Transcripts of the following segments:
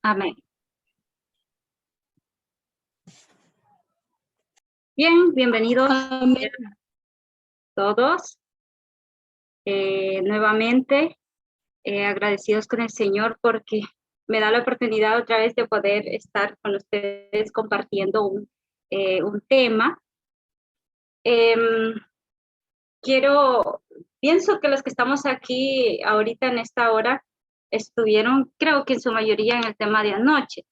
Amén. Bien, bienvenidos Amén. todos. Nuevamente, agradecidos con el Señor porque me da la oportunidad otra vez de poder estar con ustedes compartiendo un tema. Pienso que los que estamos aquí ahorita en esta hora estuvieron, creo que en su mayoría, en el tema de anoche,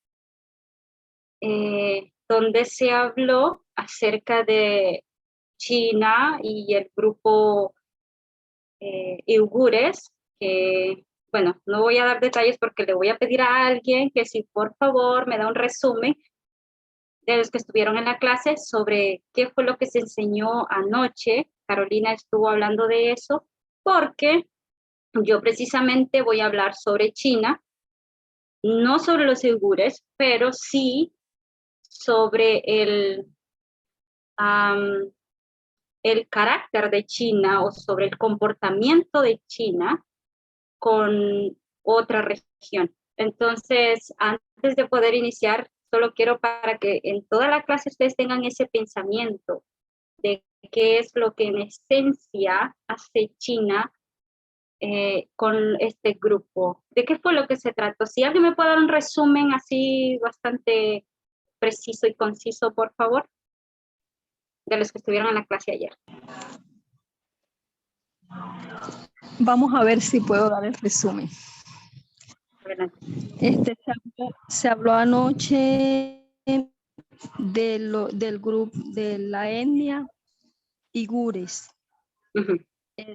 donde se habló acerca de China y el grupo uigures, que, bueno, no voy a dar detalles porque le voy a pedir a alguien que si por favor me da un resumen de los que estuvieron en la clase sobre qué fue lo que se enseñó anoche. Carolina estuvo hablando de eso porque yo precisamente voy a hablar sobre China, no sobre los uigures, pero sí sobre el carácter de China o sobre el comportamiento de China con otra región. Entonces, antes de poder iniciar, solo quiero para que en toda la clase ustedes tengan ese pensamiento de qué es lo que en esencia hace China con este grupo. ¿De qué fue lo que se trató? Si alguien me puede dar un resumen así bastante preciso y conciso, por favor, de los que estuvieron en la clase ayer. Vamos a ver si puedo dar el resumen. Adelante. Se habló anoche del grupo de la etnia uigures.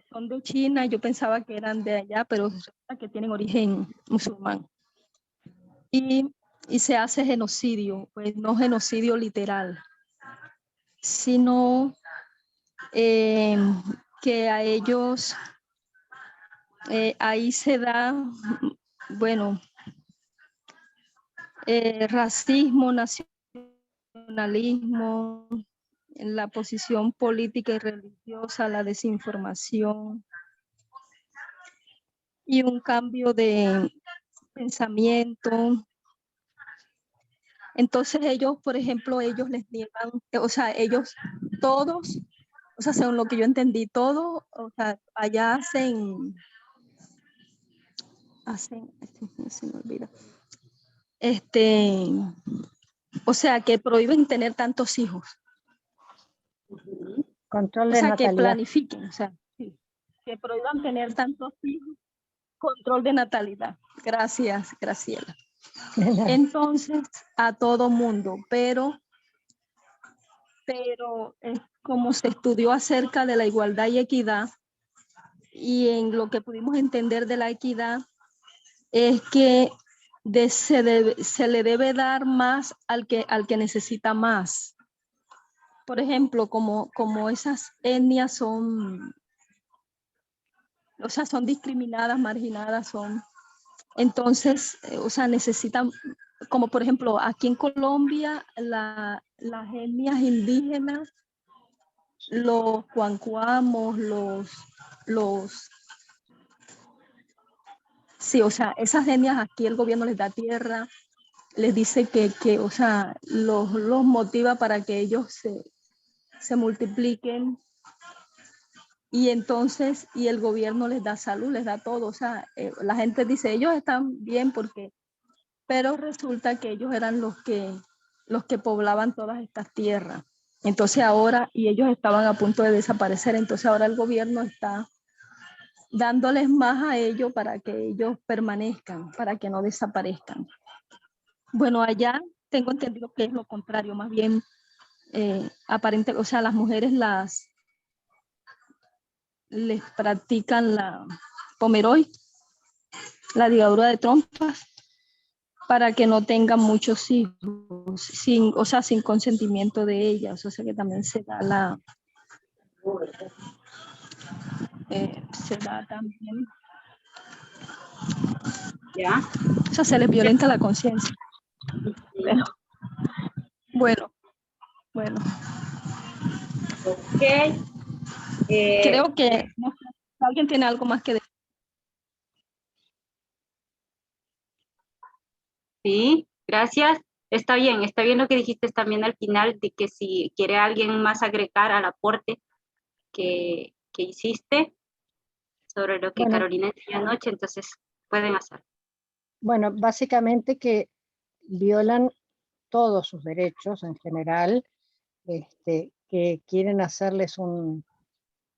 Son de China, yo pensaba que eran de allá, pero resulta que tienen origen musulmán. Y se hace genocidio, pues no genocidio literal, sino que a ellos ahí se da, bueno, racismo, nacionalismo, en la posición política y religiosa, la desinformación y un cambio de pensamiento. Entonces ellos, por ejemplo, ellos les niegan, o sea, ellos todos, o sea, según lo que yo entendí, todo, o sea, allá hacen, se me olvida, o sea, que prohíben tener tantos hijos. Control o de sea, natalidad. que planifiquen, o sea, sí, que prohíban tener tantos hijos, control de natalidad. Gracias, Graciela. Entonces, a todo mundo, pero como se estudió acerca de la igualdad y equidad, y en lo que pudimos entender de la equidad, es que se le debe dar más al que necesita más. Por ejemplo, como esas etnias son, o sea, son discriminadas, marginadas, entonces, o sea, necesitan, como por ejemplo, aquí en Colombia, las etnias indígenas, los cuancuamos, sí, o sea, esas etnias aquí el gobierno les da tierra, les dice que o sea, los motiva para que ellos se multipliquen, y entonces, y el gobierno les da salud, les da todo, o sea, la gente dice, ellos están bien pero resulta que ellos eran los que poblaban todas estas tierras. Entonces ahora, y ellos estaban a punto de desaparecer, entonces ahora el gobierno está dándoles más a ellos para que ellos permanezcan, para que no desaparezcan. Bueno, allá tengo entendido que es lo contrario, más bien aparente, o sea, las mujeres les practican la pomeroy, la ligadura de trompas, para que no tengan muchos hijos, sin consentimiento de ellas, o sea que también se da también, ¿Ya? o sea, se les violenta la conciencia. Pero, bueno. Ok. Creo que no sé, alguien tiene algo más que decir. Sí, gracias. Está bien lo que dijiste también al final, de que si quiere alguien más agregar al aporte que hiciste sobre lo que Bueno, Carolina enseñó anoche, entonces pueden hacer. bueno, básicamente que violan todos sus derechos en general, que quieren hacerles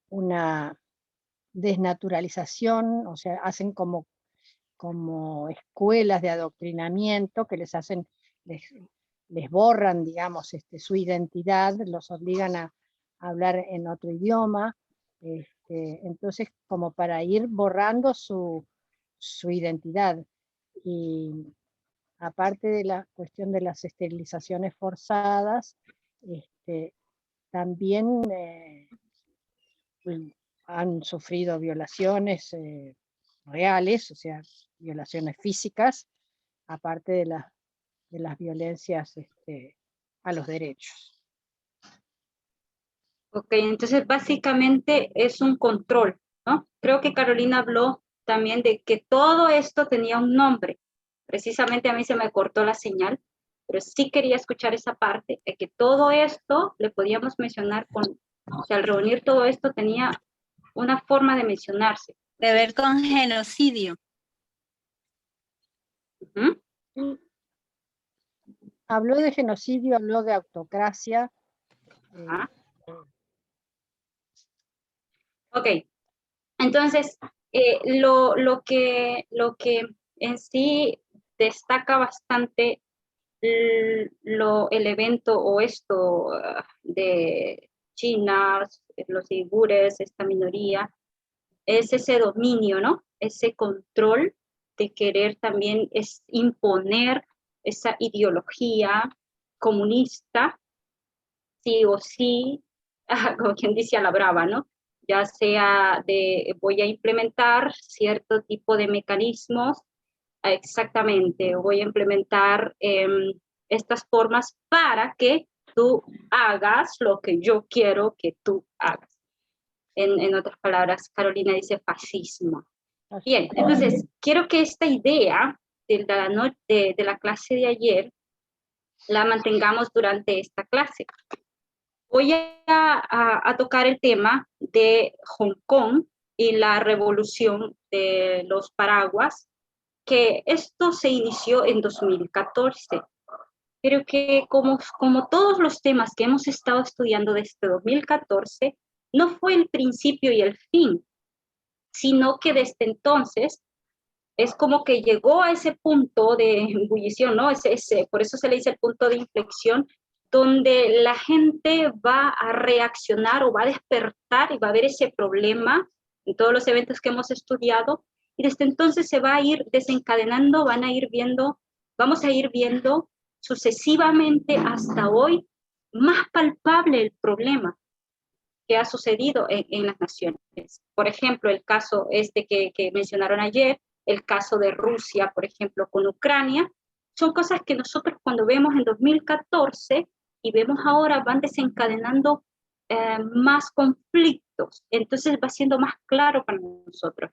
una desnaturalización, o sea, hacen como escuelas de adoctrinamiento que les, les borran, digamos, su identidad, los obligan a hablar en otro idioma, entonces como para ir borrando su identidad. Y aparte de la cuestión de las esterilizaciones forzadas, también han sufrido violaciones reales, o sea, violaciones físicas, aparte de las violencias a los derechos. Ok, entonces básicamente es un control, ¿no? Creo que Carolina habló también de que todo esto tenía un nombre. Precisamente a mí se me cortó la señal, pero sí quería escuchar esa parte, de que todo esto le podíamos mencionar o sea, al reunir todo esto tenía una forma de mencionarse. De ver con genocidio. ¿Mm? Habló de genocidio, habló de autocracia. Ah. Ok, entonces lo que en sí destaca bastante el evento o esto de China, los uigures, esta minoría, es ese dominio, ¿no? Ese control de querer también es imponer esa ideología comunista, sí o sí, como quien dice a la brava, ¿no? Ya sea de voy a implementar cierto tipo de mecanismos, exactamente, voy a implementar estas formas para que tú hagas lo que yo quiero que tú hagas. En otras palabras, Carolina dice fascismo. Bien, entonces, quiero que esta idea de la clase de ayer la mantengamos durante esta clase. Voy a tocar el tema de Hong Kong y la revolución de los paraguas, que esto se inició en 2014, pero que como todos los temas que hemos estado estudiando desde 2014, no fue el principio y el fin, sino que desde entonces es como que llegó a ese punto de ebullición, ¿no? Por eso se le dice el punto de inflexión, donde la gente va a reaccionar o va a despertar y va a ver ese problema en todos los eventos que hemos estudiado, y desde entonces se va a ir desencadenando, vamos a ir viendo sucesivamente hasta hoy más palpable el problema que ha sucedido en las naciones. Por ejemplo, el caso que mencionaron ayer, el caso de Rusia, por ejemplo, con Ucrania, son cosas que nosotros cuando vemos en 2014 y vemos ahora van desencadenando más conflictos, entonces va siendo más claro para nosotros.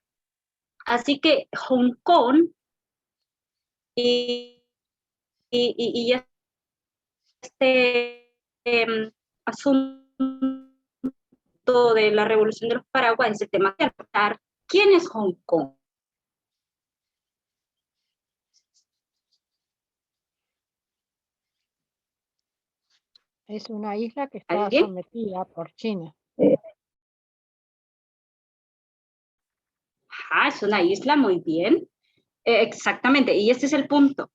Así que Hong Kong y este asunto de la revolución de los paraguas es el tema de tratar quién es Hong Kong. Es una isla que está ¿Alguien? sometida por China. Es una isla, muy bien. Exactamente, y este es el punto.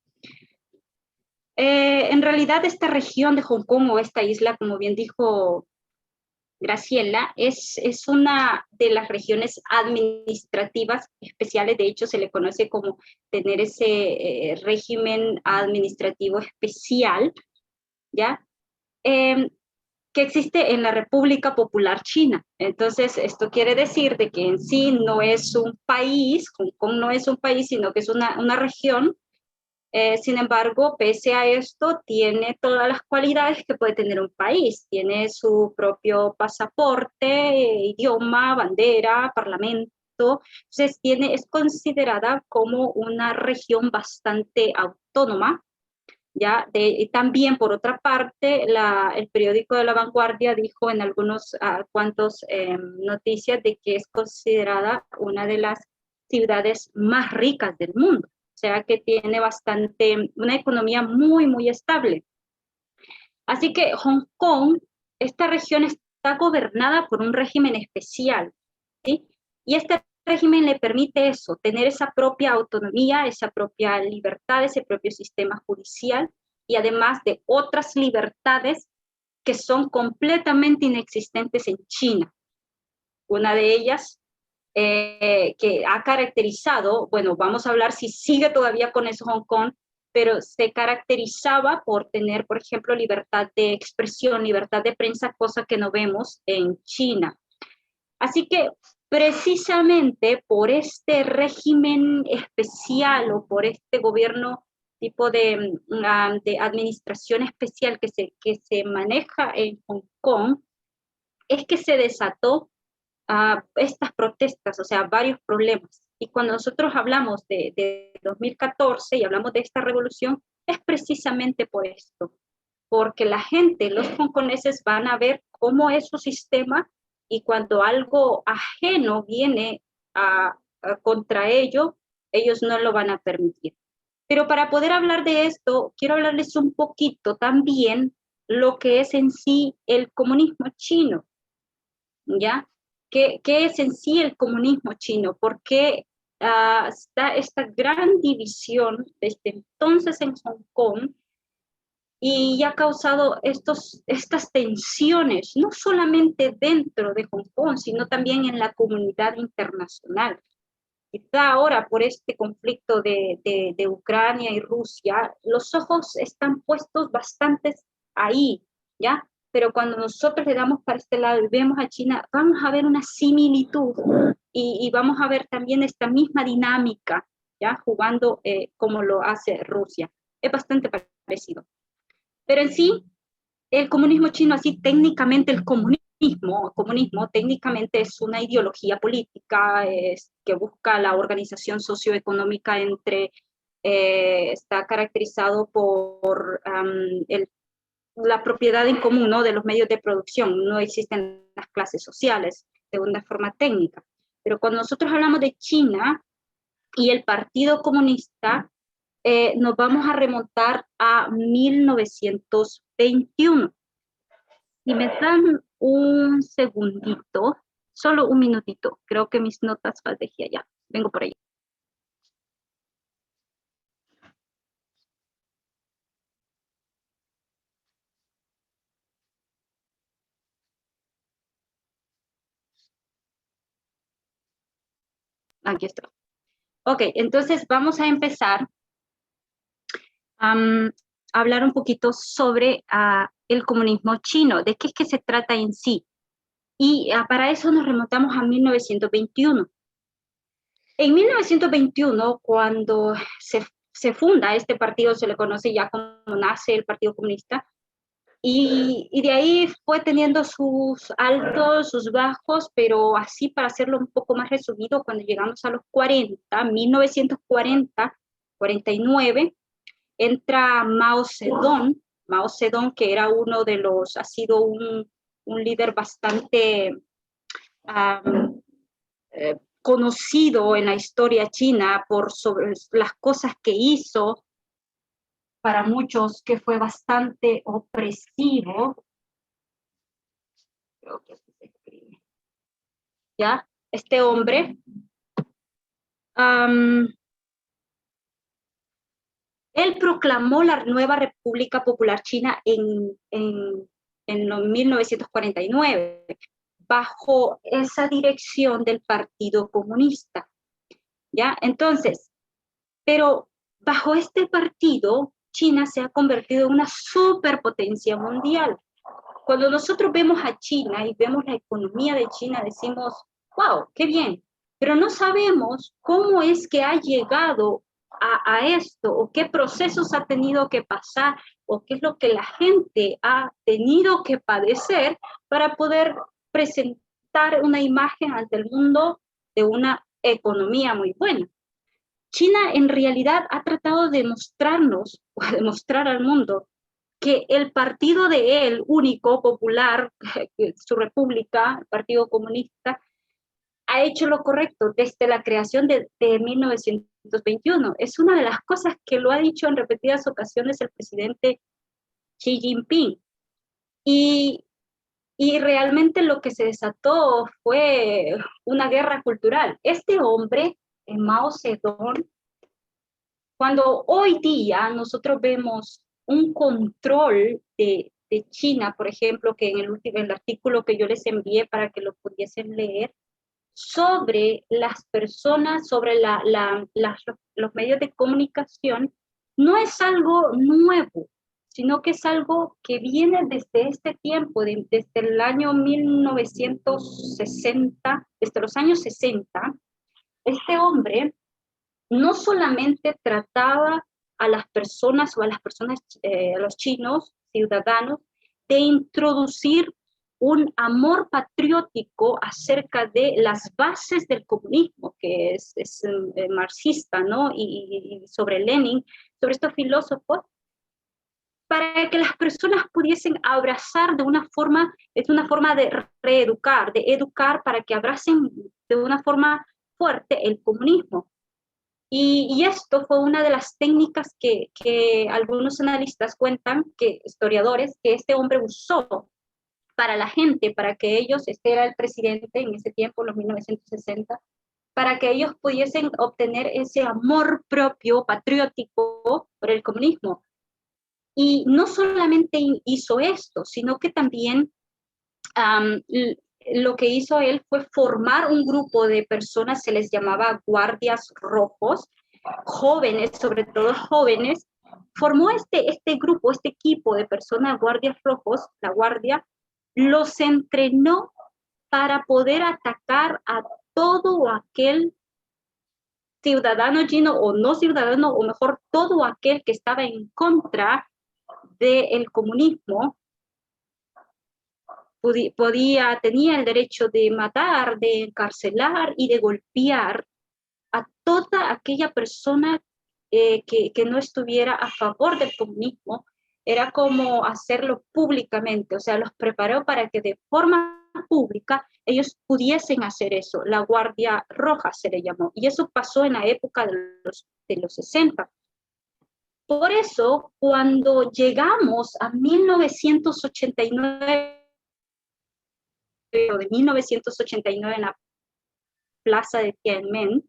En realidad, esta región de Hong Kong o esta isla, como bien dijo Graciela, es una de las regiones administrativas especiales. De hecho, se le conoce como tener ese régimen administrativo especial, ¿ya? Que existe en la República Popular China. Entonces, esto quiere decir de que en sí no es un país, Hong Kong no es un país, sino que es una región. Sin embargo, pese a esto, tiene todas las cualidades que puede tener un país. Tiene su propio pasaporte, idioma, bandera, parlamento, esto, entonces es considerada como una región bastante autónoma, ¿ya? También, por otra parte, el periódico de La Vanguardia dijo en algunos cuantos noticias de que es considerada una de las ciudades más ricas del mundo, o sea que tiene una economía muy, muy estable. Así que Hong Kong, esta región está gobernada por un régimen especial, ¿sí? Y este régimen le permite eso, tener esa propia autonomía, esa propia libertad, ese propio sistema judicial, y además de otras libertades que son completamente inexistentes en China. Una de ellas que ha caracterizado, bueno, vamos a hablar si sigue todavía con eso Hong Kong, pero se caracterizaba por tener, por ejemplo, libertad de expresión, libertad de prensa, cosa que no vemos en China. Así que precisamente por este régimen especial o por este gobierno tipo de administración especial que se maneja en Hong Kong, es que se desató estas protestas, o sea, varios problemas. Y cuando nosotros hablamos de 2014 y hablamos de esta revolución, es precisamente por esto, porque la gente, los hongkoneses van a ver cómo es su sistema y cuando algo ajeno viene contra ello, ellos no lo van a permitir. Pero para poder hablar de esto, quiero hablarles un poquito también lo que es en sí el comunismo chino, ¿ya? ¿Qué es en sí el comunismo chino? ¿Por qué está esta gran división desde entonces en Hong Kong y ha causado estas tensiones, no solamente dentro de Hong Kong, sino también en la comunidad internacional? Quizá ahora por este conflicto de Ucrania y Rusia, los ojos están puestos bastante ahí, ¿ya? Pero cuando nosotros le damos para este lado y vemos a China, vamos a ver una similitud y vamos a ver también esta misma dinámica, ¿ya? Jugando como lo hace Rusia. Es bastante parecido. Pero en sí, el comunismo chino, así técnicamente el comunismo técnicamente es una ideología política que busca la organización socioeconómica está caracterizado por la propiedad en común, ¿no?, de los medios de producción. No existen las clases sociales de una forma técnica. Pero cuando nosotros hablamos de China y el Partido Comunista, nos vamos a remontar a 1921. Si me dan un segundito, solo un minutito, creo que mis notas las dejé allá. Vengo por ahí. Aquí está. Ok, entonces vamos a empezar a hablar un poquito sobre el comunismo chino, de qué es que se trata en sí. Y para eso nos remontamos a 1921. En 1921, cuando se funda este partido, se le conoce ya como nace el Partido Comunista, y de ahí fue teniendo sus altos, sus bajos, pero así para hacerlo un poco más resumido, cuando llegamos a los 40, 1940, 49, entra Mao Zedong, que era ha sido un líder bastante conocido en la historia china sobre las cosas que hizo, para muchos que fue bastante opresivo. Creo que así se escribe. ¿Ya? Este hombre él proclamó la nueva República Popular China en 1949, bajo esa dirección del Partido Comunista, ¿ya? Entonces, pero bajo este partido, China se ha convertido en una superpotencia mundial. Cuando nosotros vemos a China y vemos la economía de China, decimos, wow, qué bien, pero no sabemos cómo es que ha llegado a esto, o qué procesos ha tenido que pasar, o qué es lo que la gente ha tenido que padecer para poder presentar una imagen ante el mundo de una economía muy buena. China en realidad ha tratado de mostrarnos, o de mostrar al mundo, que el partido de él, único, popular, su república, el Partido Comunista, ha hecho lo correcto desde la creación de 1921. Es una de las cosas que lo ha dicho en repetidas ocasiones el presidente Xi Jinping. Y realmente lo que se desató fue una guerra cultural. Este hombre, Mao Zedong, cuando hoy día nosotros vemos un control de China, por ejemplo, que en el artículo que yo les envié para que lo pudiesen leer, sobre las personas, sobre los medios de comunicación, no es algo nuevo, sino que es algo que viene desde este tiempo, desde el año 1960, desde los años 60. Este hombre no solamente trataba a las personas o a los chinos, ciudadanos, de introducir un amor patriótico acerca de las bases del comunismo, que es marxista, ¿no? Y sobre Lenin, sobre estos filósofos, para que las personas pudiesen abrazar es una forma de reeducar, de educar para que abracen de una forma fuerte el comunismo. Y esto fue una de las técnicas que algunos analistas cuentan, historiadores, que este hombre usó para la gente, para que ellos, este era el presidente en ese tiempo, en los 1960, para que ellos pudiesen obtener ese amor propio, patriótico por el comunismo. Y no solamente hizo esto, sino que también lo que hizo él fue formar un grupo de personas, se les llamaba guardias rojos, jóvenes, sobre todo jóvenes. Formó este grupo, este equipo de personas, guardias rojos, la guardia, los entrenó para poder atacar a todo aquel ciudadano chino o no ciudadano, o mejor, todo aquel que estaba en contra del comunismo. Tenía el derecho de matar, de encarcelar y de golpear a toda aquella persona que no estuviera a favor del comunismo. Era como hacerlo públicamente, o sea, los preparó para que de forma pública ellos pudiesen hacer eso. La Guardia Roja se le llamó, y eso pasó en la época de los 60. Por eso, cuando llegamos a 1989, en la plaza de Tiananmen,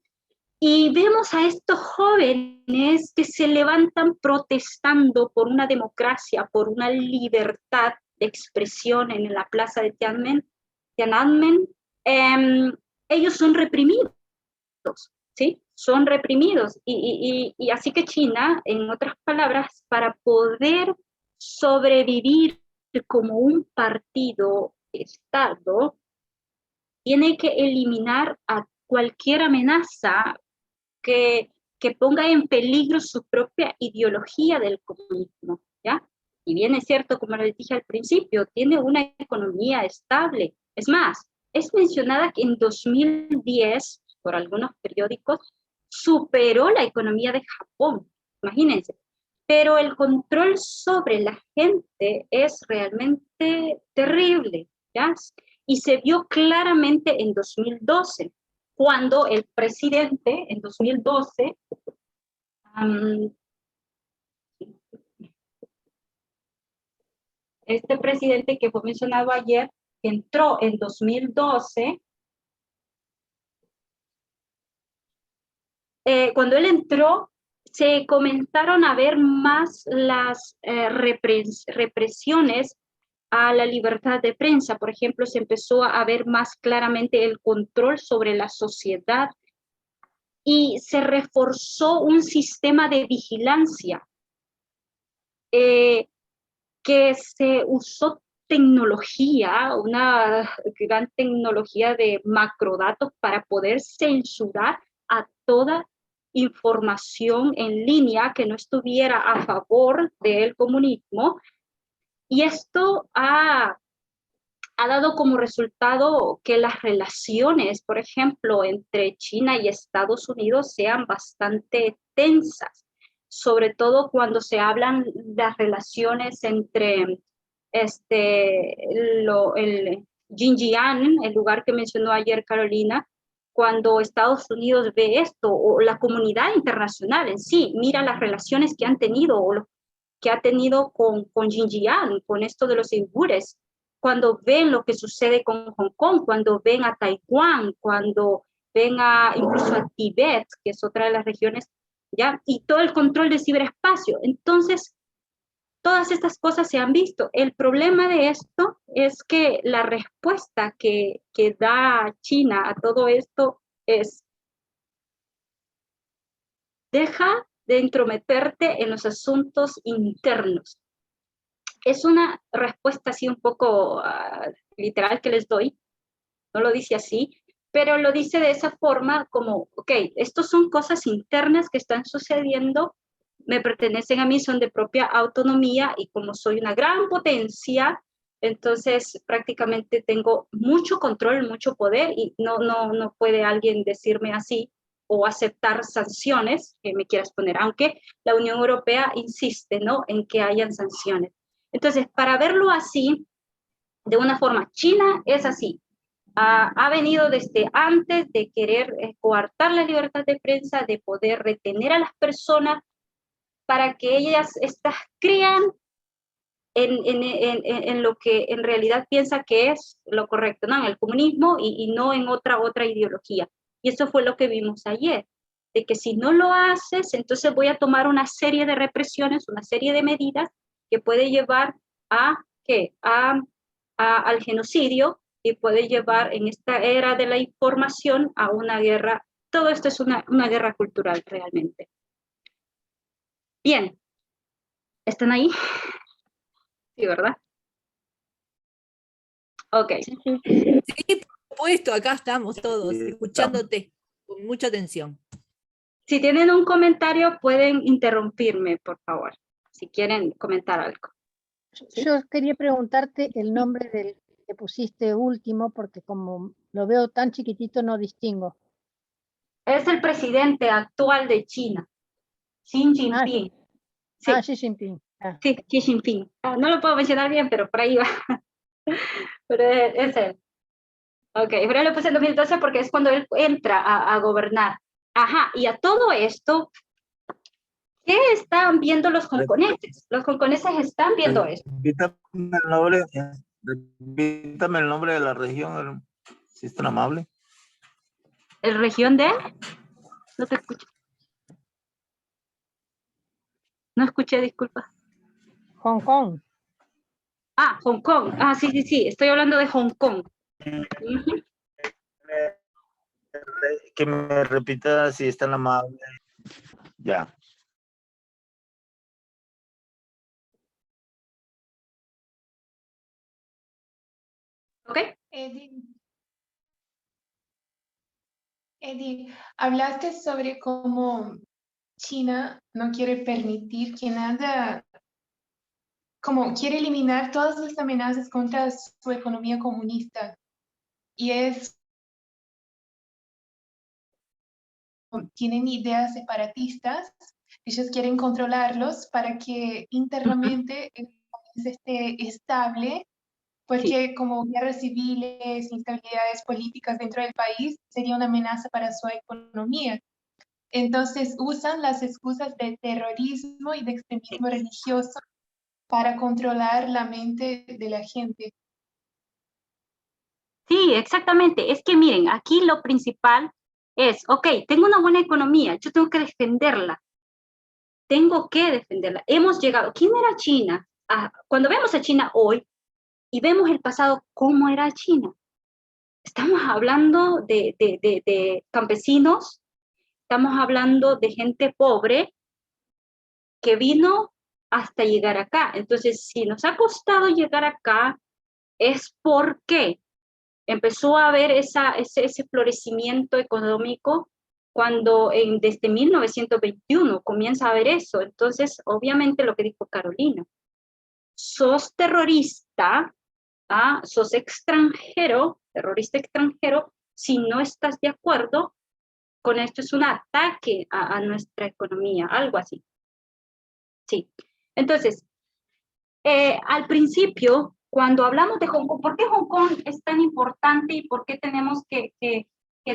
y vemos a estos jóvenes que se levantan protestando por una democracia, por una libertad de expresión en la plaza de Tiananmen, ellos son reprimidos, ¿sí? Son reprimidos. Y así que China, en otras palabras, para poder sobrevivir como un partido Estado, tiene que eliminar a cualquier amenaza que ponga en peligro su propia ideología del comunismo, ¿ya? Y bien es cierto, como les dije al principio, tiene una economía estable. Es más, es mencionada que en 2010, por algunos periódicos, superó la economía de Japón, imagínense. Pero el control sobre la gente es realmente terrible, ¿ya? Y se vio claramente en 2012, cuando el presidente, en 2012, este presidente que fue mencionado ayer, entró en 2012, cuando él entró, se comenzaron a ver más las represiones a la libertad de prensa. Por ejemplo, se empezó a ver más claramente el control sobre la sociedad y se reforzó un sistema de vigilancia que se usó tecnología, una gran tecnología de macrodatos para poder censurar a toda información en línea que no estuviera a favor del comunismo. Y esto ha ha dado como resultado que las relaciones, por ejemplo, entre China y Estados Unidos sean bastante tensas, sobre todo cuando se hablan las relaciones entre el Xinjiang, el lugar que mencionó ayer Carolina, cuando Estados Unidos ve esto, o la comunidad internacional en sí, mira las relaciones que han tenido, o lo que ha tenido con Xinjiang, con esto de los uigures, cuando ven lo que sucede con Hong Kong, cuando ven a Taiwán, cuando ven incluso a Tibet, que es otra de las regiones, ¿ya? Y todo el control del ciberespacio. Entonces, todas estas cosas se han visto. El problema de esto es que la respuesta que da China a todo esto es: deja de entrometerte en los asuntos internos. Es una respuesta así un poco literal que les doy, no lo dice así, pero lo dice de esa forma como, ok, estos son cosas internas que están sucediendo, me pertenecen a mí, son de propia autonomía, y como soy una gran potencia, entonces prácticamente tengo mucho control, mucho poder, y no puede alguien decirme así o aceptar sanciones que me quieras poner, aunque la Unión Europea insiste, ¿no?, en que hayan sanciones. Entonces, para verlo así, de una forma, China es así. Ha venido desde antes de querer coartar la libertad de prensa, de poder retener a las personas para que ellas estas crean en lo que en realidad piensa que es lo correcto, ¿no?, en el comunismo y no en otra ideología. Y eso fue lo que vimos ayer, de que si no lo haces, entonces voy a tomar una serie de represiones, una serie de medidas que puede llevar al genocidio, y puede llevar en esta era de la información a una guerra. Todo esto es una guerra cultural realmente. Bien, ¿están ahí? Sí, ¿verdad? Ok. Sí, sí. Sí, por supuesto, acá estamos todos Sí, escuchándote con mucha atención. Si tienen un comentario, pueden interrumpirme, por favor, si quieren comentar algo. ¿Sí? Yo quería preguntarte el nombre del que pusiste último, porque como lo veo tan chiquitito no distingo. Es el presidente actual de China, Xi Jinping. Sí, Xi Jinping. sí, Xi Jinping. No lo puedo mencionar bien, pero por ahí va. Pero es él. Ok, pero lo puse en 2012 porque es cuando él entra a gobernar. Ajá, y a todo esto, ¿qué están viendo los hongkoneses? Los hongkoneses están viendo esto. Repítame el nombre de la región, si es tan amable. ¿El región de? No te escucho. No escuché, disculpa. Hong Kong. Ah, Hong Kong. Ah, sí, estoy hablando de Hong Kong. Uh-huh. Que me repita si es tan amable. Ya. Ok. Eddie, hablaste sobre cómo China no quiere permitir que nada, como quiere eliminar todas las amenazas contra su economía comunista. Y tienen ideas separatistas, ellos quieren controlarlos para que internamente el país esté estable, porque como guerras civiles, instabilidades políticas dentro del país sería una amenaza para su economía. Entonces usan las excusas de terrorismo y de extremismo religioso para controlar la mente de la gente. Sí, exactamente. Es que miren, aquí lo principal es, ok, tengo una buena economía, yo tengo que defenderla. Hemos llegado. ¿Quién era China? Cuando vemos a China hoy y vemos el pasado, ¿cómo era China? Estamos hablando de campesinos, estamos hablando de gente pobre que vino hasta llegar acá. Entonces, si nos ha costado llegar acá, es porque empezó a haber ese florecimiento económico cuando desde 1921 comienza a haber eso. Entonces, obviamente lo que dijo Carolina, sos terrorista, sos extranjero, terrorista extranjero, si no estás de acuerdo con esto, es un ataque a nuestra economía, algo así. Sí. Entonces, al principio, cuando hablamos de Hong Kong, ¿por qué Hong Kong es tan importante y por qué tenemos que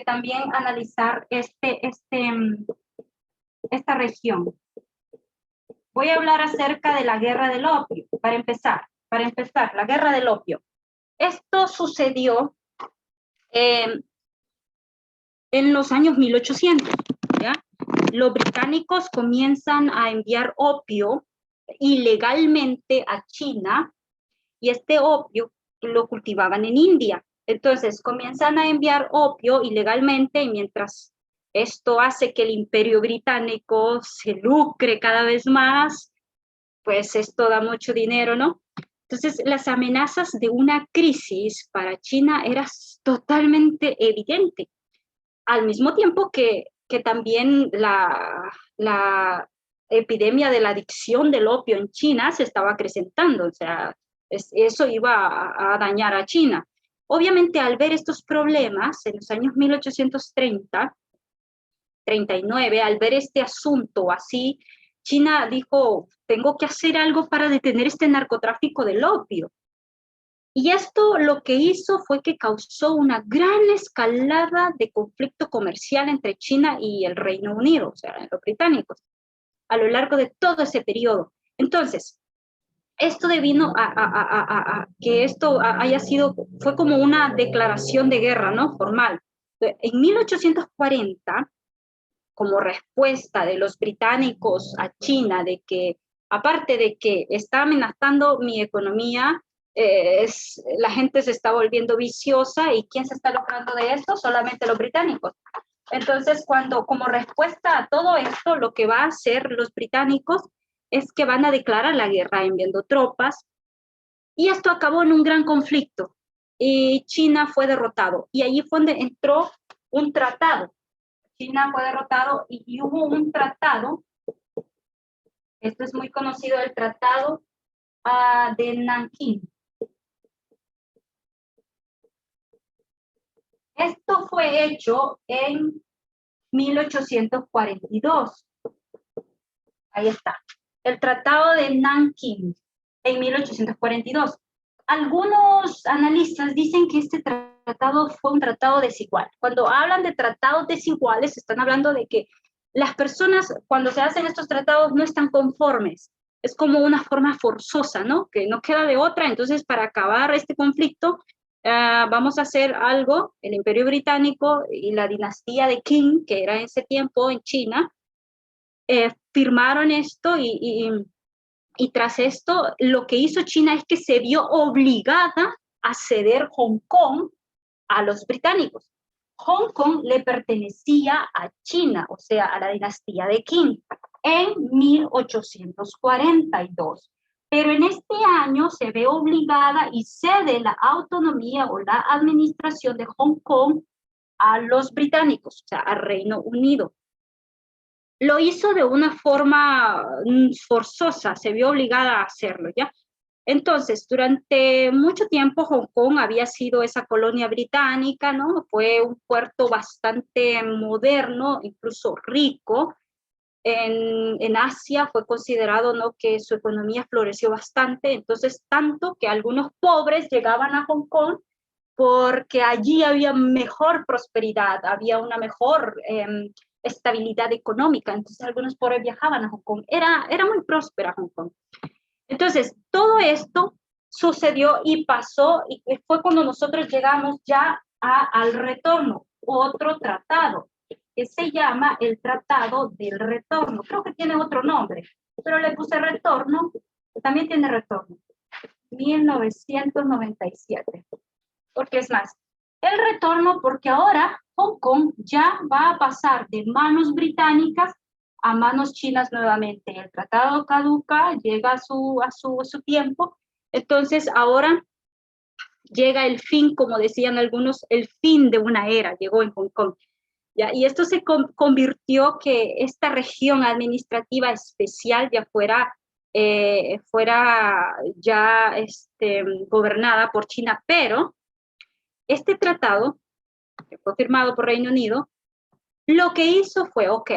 también analizar esta región? Voy a hablar acerca de la guerra del opio, para empezar, la guerra del opio. Esto sucedió en los años 1800, ¿ya? Los británicos comienzan a enviar opio ilegalmente a China, y este opio lo cultivaban en India. Entonces comienzan a enviar opio ilegalmente, y mientras esto hace que el imperio británico se lucre cada vez más, pues esto da mucho dinero, ¿no? Entonces las amenazas de una crisis para China eran totalmente evidentes, al mismo tiempo que también la epidemia de la adicción del opio en China se estaba acrecentando, o sea, eso iba a dañar a China. Obviamente, al ver estos problemas en los años 1830, 39, al ver este asunto así, China dijo, tengo que hacer algo para detener este narcotráfico del opio. Y esto lo que hizo fue que causó una gran escalada de conflicto comercial entre China y el Reino Unido, o sea, los británicos, a lo largo de todo ese periodo. Entonces, esto devino a que esto haya sido, fue como una declaración de guerra, ¿no? Formal. En 1840, como respuesta de los británicos a China, de que, aparte de que está amenazando mi economía, la gente se está volviendo viciosa, ¿y quién se está lucrando de esto? Solamente los británicos. Entonces, como respuesta a todo esto, lo que va a hacer los británicos es que van a declarar la guerra enviando tropas, y esto acabó en un gran conflicto, y China fue derrotado, y allí fue donde entró un tratado. China fue derrotado y hubo un tratado, esto es muy conocido, el tratado de Nankín. Esto fue hecho en 1842. Ahí está. El Tratado de Nankín en 1842. Algunos analistas dicen que este tratado fue un tratado desigual. Cuando hablan de tratados desiguales, están hablando de que las personas, cuando se hacen estos tratados, no están conformes. Es como una forma forzosa, ¿no? Que no queda de otra. Entonces, para acabar este conflicto, vamos a hacer algo. El Imperio Británico y la dinastía de Qing, que era en ese tiempo en China, firmaron esto, y tras esto lo que hizo China es que se vio obligada a ceder Hong Kong a los británicos. Hong Kong le pertenecía a China, o sea, a la dinastía de Qing, en 1842. Pero en este año se ve obligada y cede la autonomía o la administración de Hong Kong a los británicos, o sea, al Reino Unido. Lo hizo de una forma forzosa, se vio obligada a hacerlo, ¿ya? Entonces, durante mucho tiempo Hong Kong había sido esa colonia británica, ¿no? Fue un puerto bastante moderno, incluso rico. En Asia fue considerado, ¿no?, que su economía floreció bastante, entonces tanto que algunos pobres llegaban a Hong Kong porque allí había mejor prosperidad, había una mejor estabilidad económica, entonces algunos pobres viajaban a Hong Kong. Era muy próspera Hong Kong. Entonces, todo esto sucedió y pasó, y fue cuando nosotros llegamos ya al retorno, otro tratado, que se llama el Tratado del Retorno. Creo que tiene otro nombre, pero le puse retorno, también tiene retorno, 1997. Porque es más, el retorno, porque ahora Hong Kong ya va a pasar de manos británicas a manos chinas nuevamente. El tratado caduca, llega a su tiempo, entonces ahora llega el fin, como decían algunos, el fin de una era, llegó en Hong Kong. ¿Ya? Y esto se convirtió que esta región administrativa especial ya fuera fuera ya gobernada por China, pero este tratado, que fue firmado por Reino Unido, lo que hizo fue, ok,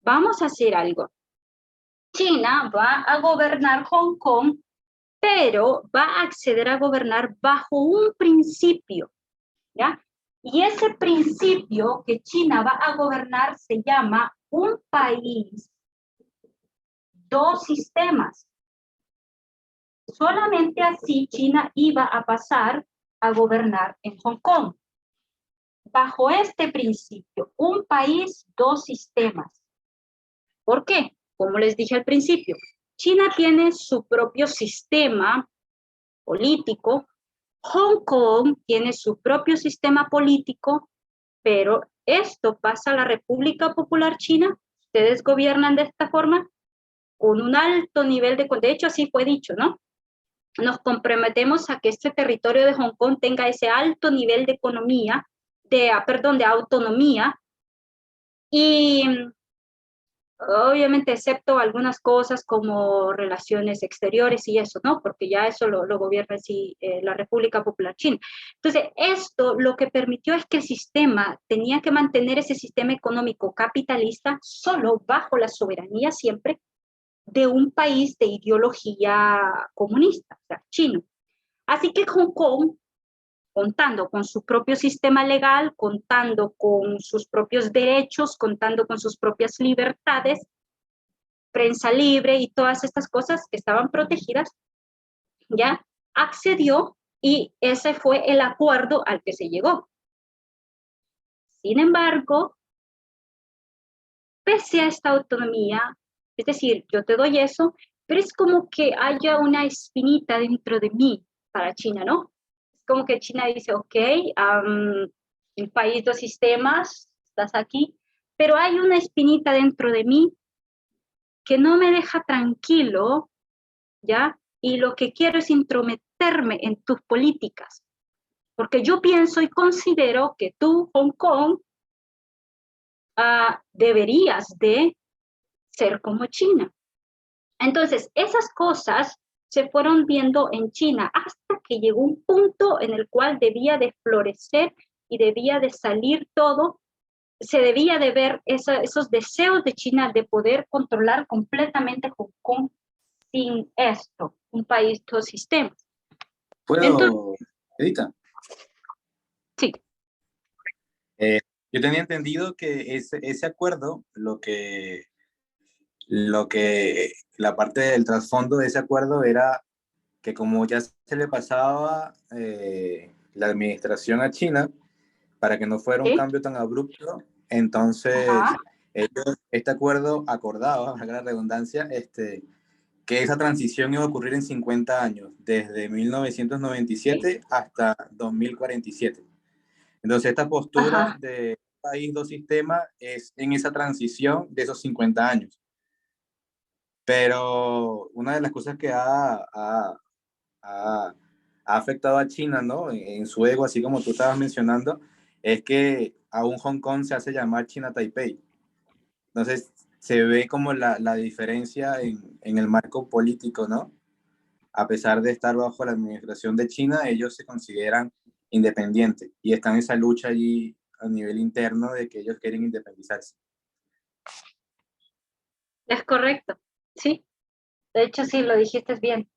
vamos a hacer algo. China va a gobernar Hong Kong, pero va a acceder a gobernar bajo un principio, ¿ya? Y ese principio que China va a gobernar se llama un país, dos sistemas. Solamente así China iba a pasar a gobernar en Hong Kong. Bajo este principio, un país, dos sistemas. ¿Por qué? Como les dije al principio, China tiene su propio sistema político, Hong Kong tiene su propio sistema político, pero esto pasa a la República Popular China. Ustedes gobiernan de esta forma, con un alto nivel de hecho así fue dicho, ¿no? Nos comprometemos a que este territorio de Hong Kong tenga ese alto nivel de economía, de autonomía, y obviamente excepto algunas cosas como relaciones exteriores y eso, ¿no? Porque ya eso lo gobierna así la República Popular China. Entonces, esto lo que permitió es que el sistema tenía que mantener ese sistema económico capitalista solo bajo la soberanía siempre de un país de ideología comunista, o sea, chino. Así que Hong Kong, contando con su propio sistema legal, contando con sus propios derechos, contando con sus propias libertades, prensa libre y todas estas cosas que estaban protegidas, ya accedió y ese fue el acuerdo al que se llegó. Sin embargo, pese a esta autonomía, es decir, yo te doy eso, pero es como que haya una espinita dentro de mí para China, ¿no? Es como que China dice, ok, el país, dos sistemas, estás aquí, pero hay una espinita dentro de mí que no me deja tranquilo, ¿ya? Y lo que quiero es intrometerme en tus políticas, porque yo pienso y considero que tú, Hong Kong, deberías de ser como China. Entonces, esas cosas se fueron viendo en China hasta que llegó un punto en el cual debía de florecer y debía de salir todo, se debía de ver esos deseos de China de poder controlar completamente Hong Kong sin esto, un país, dos sistemas. Entonces, ¿Puedo, Edita? sí. Yo tenía entendido que ese acuerdo, la parte del trasfondo de ese acuerdo era que como ya se le pasaba la administración a China, para que no fuera un ¿Sí? cambio tan abrupto, entonces Ajá. este acuerdo acordaba, valga la redundancia, que esa transición iba a ocurrir en 50 años, desde 1997 hasta 2047. Entonces, esta postura Ajá. de país, dos sistemas, es en esa transición de esos 50 años. Pero una de las cosas que ha afectado a China, ¿no? En su ego, así como tú estabas mencionando, es que aún Hong Kong se hace llamar China Taipei. Entonces, se ve como la diferencia en el marco político, ¿no? A pesar de estar bajo la administración de China, ellos se consideran independientes y están en esa lucha allí a nivel interno de que ellos quieren independizarse. Es correcto, sí. De hecho, sí, lo dijiste bien.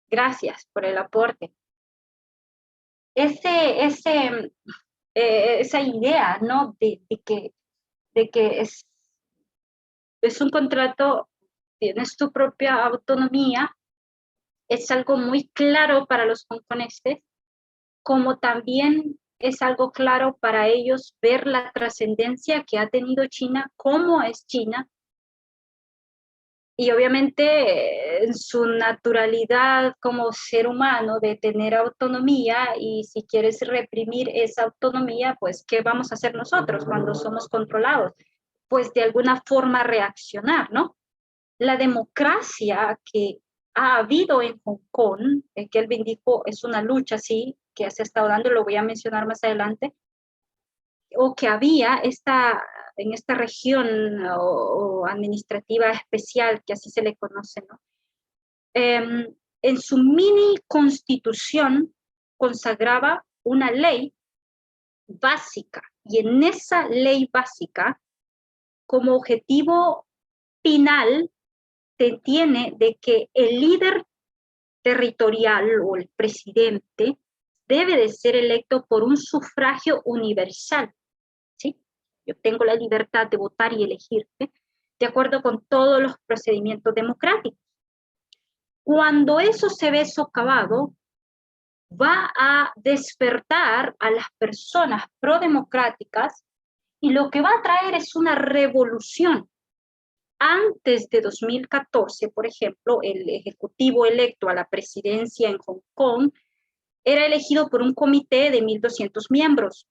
Gracias por el aporte. Esa idea, ¿no? De que es un contrato, tienes tu propia autonomía, es algo muy claro para los hongkoneses, como también es algo claro para ellos ver la trascendencia que ha tenido China, cómo es China, y obviamente en su naturalidad como ser humano de tener autonomía, y si quieres reprimir esa autonomía, pues ¿qué vamos a hacer nosotros cuando somos controlados? Pues de alguna forma reaccionar, ¿no? La democracia que ha habido en Hong Kong, que él dijo, es una lucha, sí, que se ha estado dando, lo voy a mencionar más adelante, o que había en esta región o administrativa especial, que así se le conoce, ¿no? en su mini constitución consagraba una ley básica, y en esa ley básica, como objetivo final, se tiene de que el líder territorial o el presidente debe de ser electo por un sufragio universal, ¿sí? Yo tengo la libertad de votar y elegirte de acuerdo con todos los procedimientos democráticos. Cuando eso se ve socavado, va a despertar a las personas prodemocráticas, y lo que va a traer es una revolución. Antes de 2014, por ejemplo, el ejecutivo electo a la presidencia en Hong Kong era elegido por un comité de 1.200 miembros,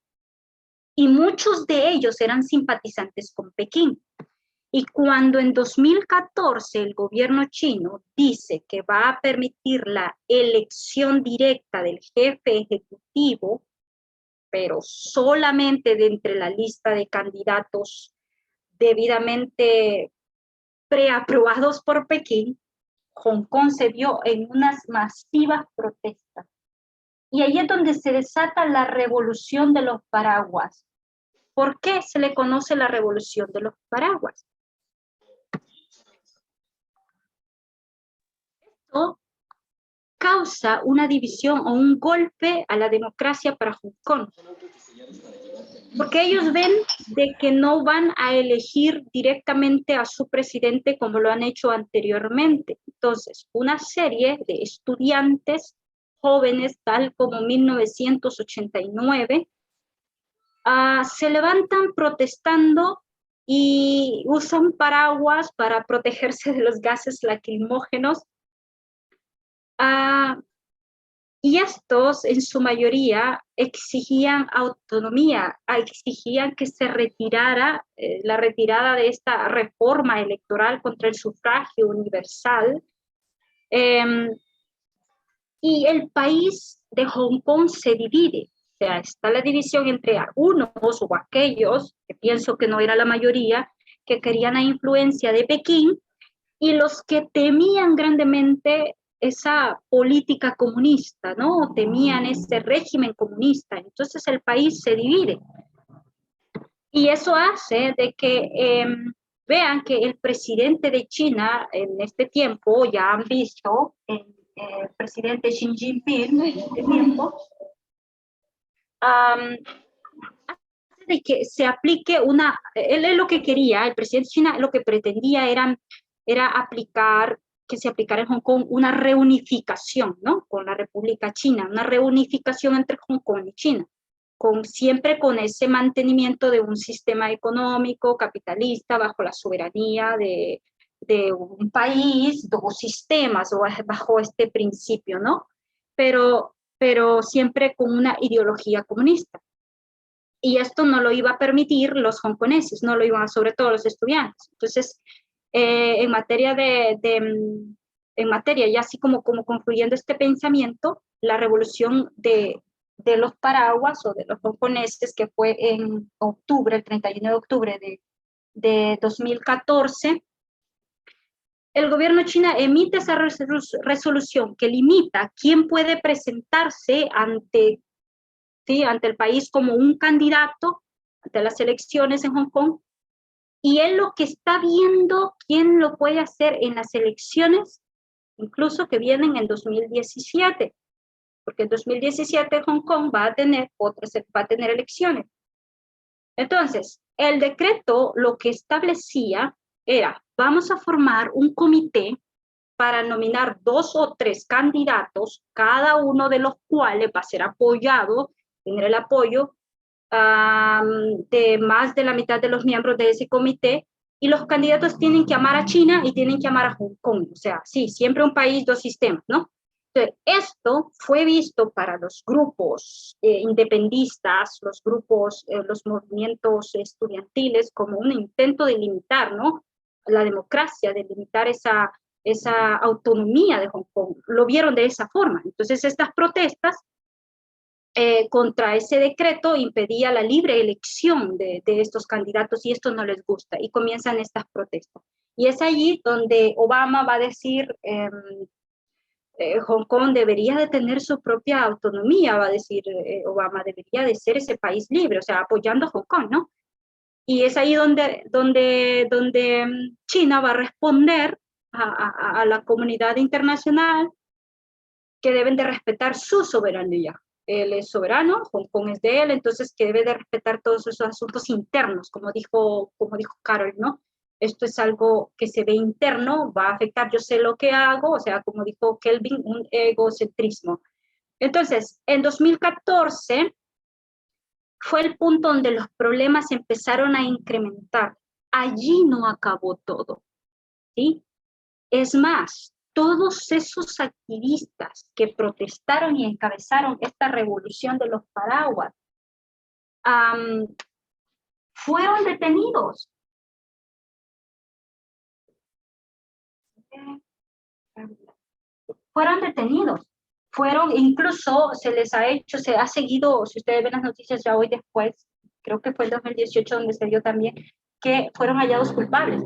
y muchos de ellos eran simpatizantes con Pekín. Y cuando en 2014 el gobierno chino dice que va a permitir la elección directa del jefe ejecutivo, pero solamente de entre la lista de candidatos debidamente preaprobados por Pekín, Hong Kong se vio en unas masivas protestas. Y ahí es donde se desata la revolución de los paraguas. ¿Por qué se le conoce la revolución de los paraguas? Esto causa una división o un golpe a la democracia para Hong Kong. Porque ellos ven de que no van a elegir directamente a su presidente como lo han hecho anteriormente. Entonces, una serie de estudiantes jóvenes, tal como 1989, se levantan protestando y usan paraguas para protegerse de los gases lacrimógenos. Y estos, en su mayoría, exigían autonomía, exigían que se retirara la retirada de esta reforma electoral contra el sufragio universal. Y el país de Hong Kong se divide. O sea, está la división entre unos o aquellos, que pienso que no era la mayoría, que querían la influencia de Pekín, y los que temían grandemente esa política comunista, ¿no? Temían ese régimen comunista. Entonces el país se divide. Y eso hace de que vean que el presidente de China en este tiempo, ya han visto, el presidente Xi Jinping en este tiempo, de que se aplique él es lo que quería, el presidente de China lo que pretendía era que se aplicara en Hong Kong una reunificación, ¿no? Con la República China, una reunificación entre Hong Kong y China, siempre con ese mantenimiento de un sistema económico capitalista bajo la soberanía de un país, dos sistemas, o bajo este principio, ¿no? Pero siempre con una ideología comunista. Y esto no lo iba a permitir los hongkoneses, no lo iban, sobre todo los estudiantes. Entonces, en materia y así como concluyendo este pensamiento, la revolución de los paraguas o de los hongkoneses, que fue en octubre, el 31 de octubre de 2014, el gobierno chino emite esa resolución que limita quién puede presentarse ante el país como un candidato ante las elecciones en Hong Kong, y él lo que está viendo quién lo puede hacer en las elecciones, incluso que vienen en 2017, porque en 2017 Hong Kong va a tener elecciones. Entonces, el decreto lo que establecía era: vamos a formar un comité para nominar 2 o 3 candidatos, cada uno de los cuales va a ser apoyado, tener el apoyo de más de la mitad de los miembros de ese comité, y los candidatos tienen que amar a China y tienen que amar a Hong Kong. O sea, sí, siempre un país, dos sistemas, ¿no? Entonces, esto fue visto para los grupos independistas, los movimientos estudiantiles, como un intento de limitar, ¿no?, la democracia, de limitar esa autonomía de Hong Kong. Lo vieron de esa forma. Entonces, estas protestas contra ese decreto impedía la libre elección de estos candidatos, y esto no les gusta, y comienzan estas protestas. Y es allí donde Obama va a decir Hong Kong debería de tener su propia autonomía, va a decir Obama, debería de ser ese país libre, o sea, apoyando a Hong Kong, ¿no? Y es ahí donde China va a responder a la comunidad internacional que deben de respetar su soberanía. Él es soberano, Hong Kong es de él, entonces que debe de respetar todos esos asuntos internos, como dijo Carol, ¿no? Esto es algo que se ve interno, va a afectar, yo sé lo que hago, o sea, como dijo Kelvin, un egocentrismo. Entonces, en 2014 fue el punto donde los problemas empezaron a incrementar. Allí no acabó todo, ¿sí? Es más, todos esos activistas que protestaron y encabezaron esta revolución de los paraguas fueron detenidos. Fueron detenidos. Incluso se ha seguido, si ustedes ven las noticias ya hoy después, creo que fue el 2018 donde se dio también, que fueron hallados culpables.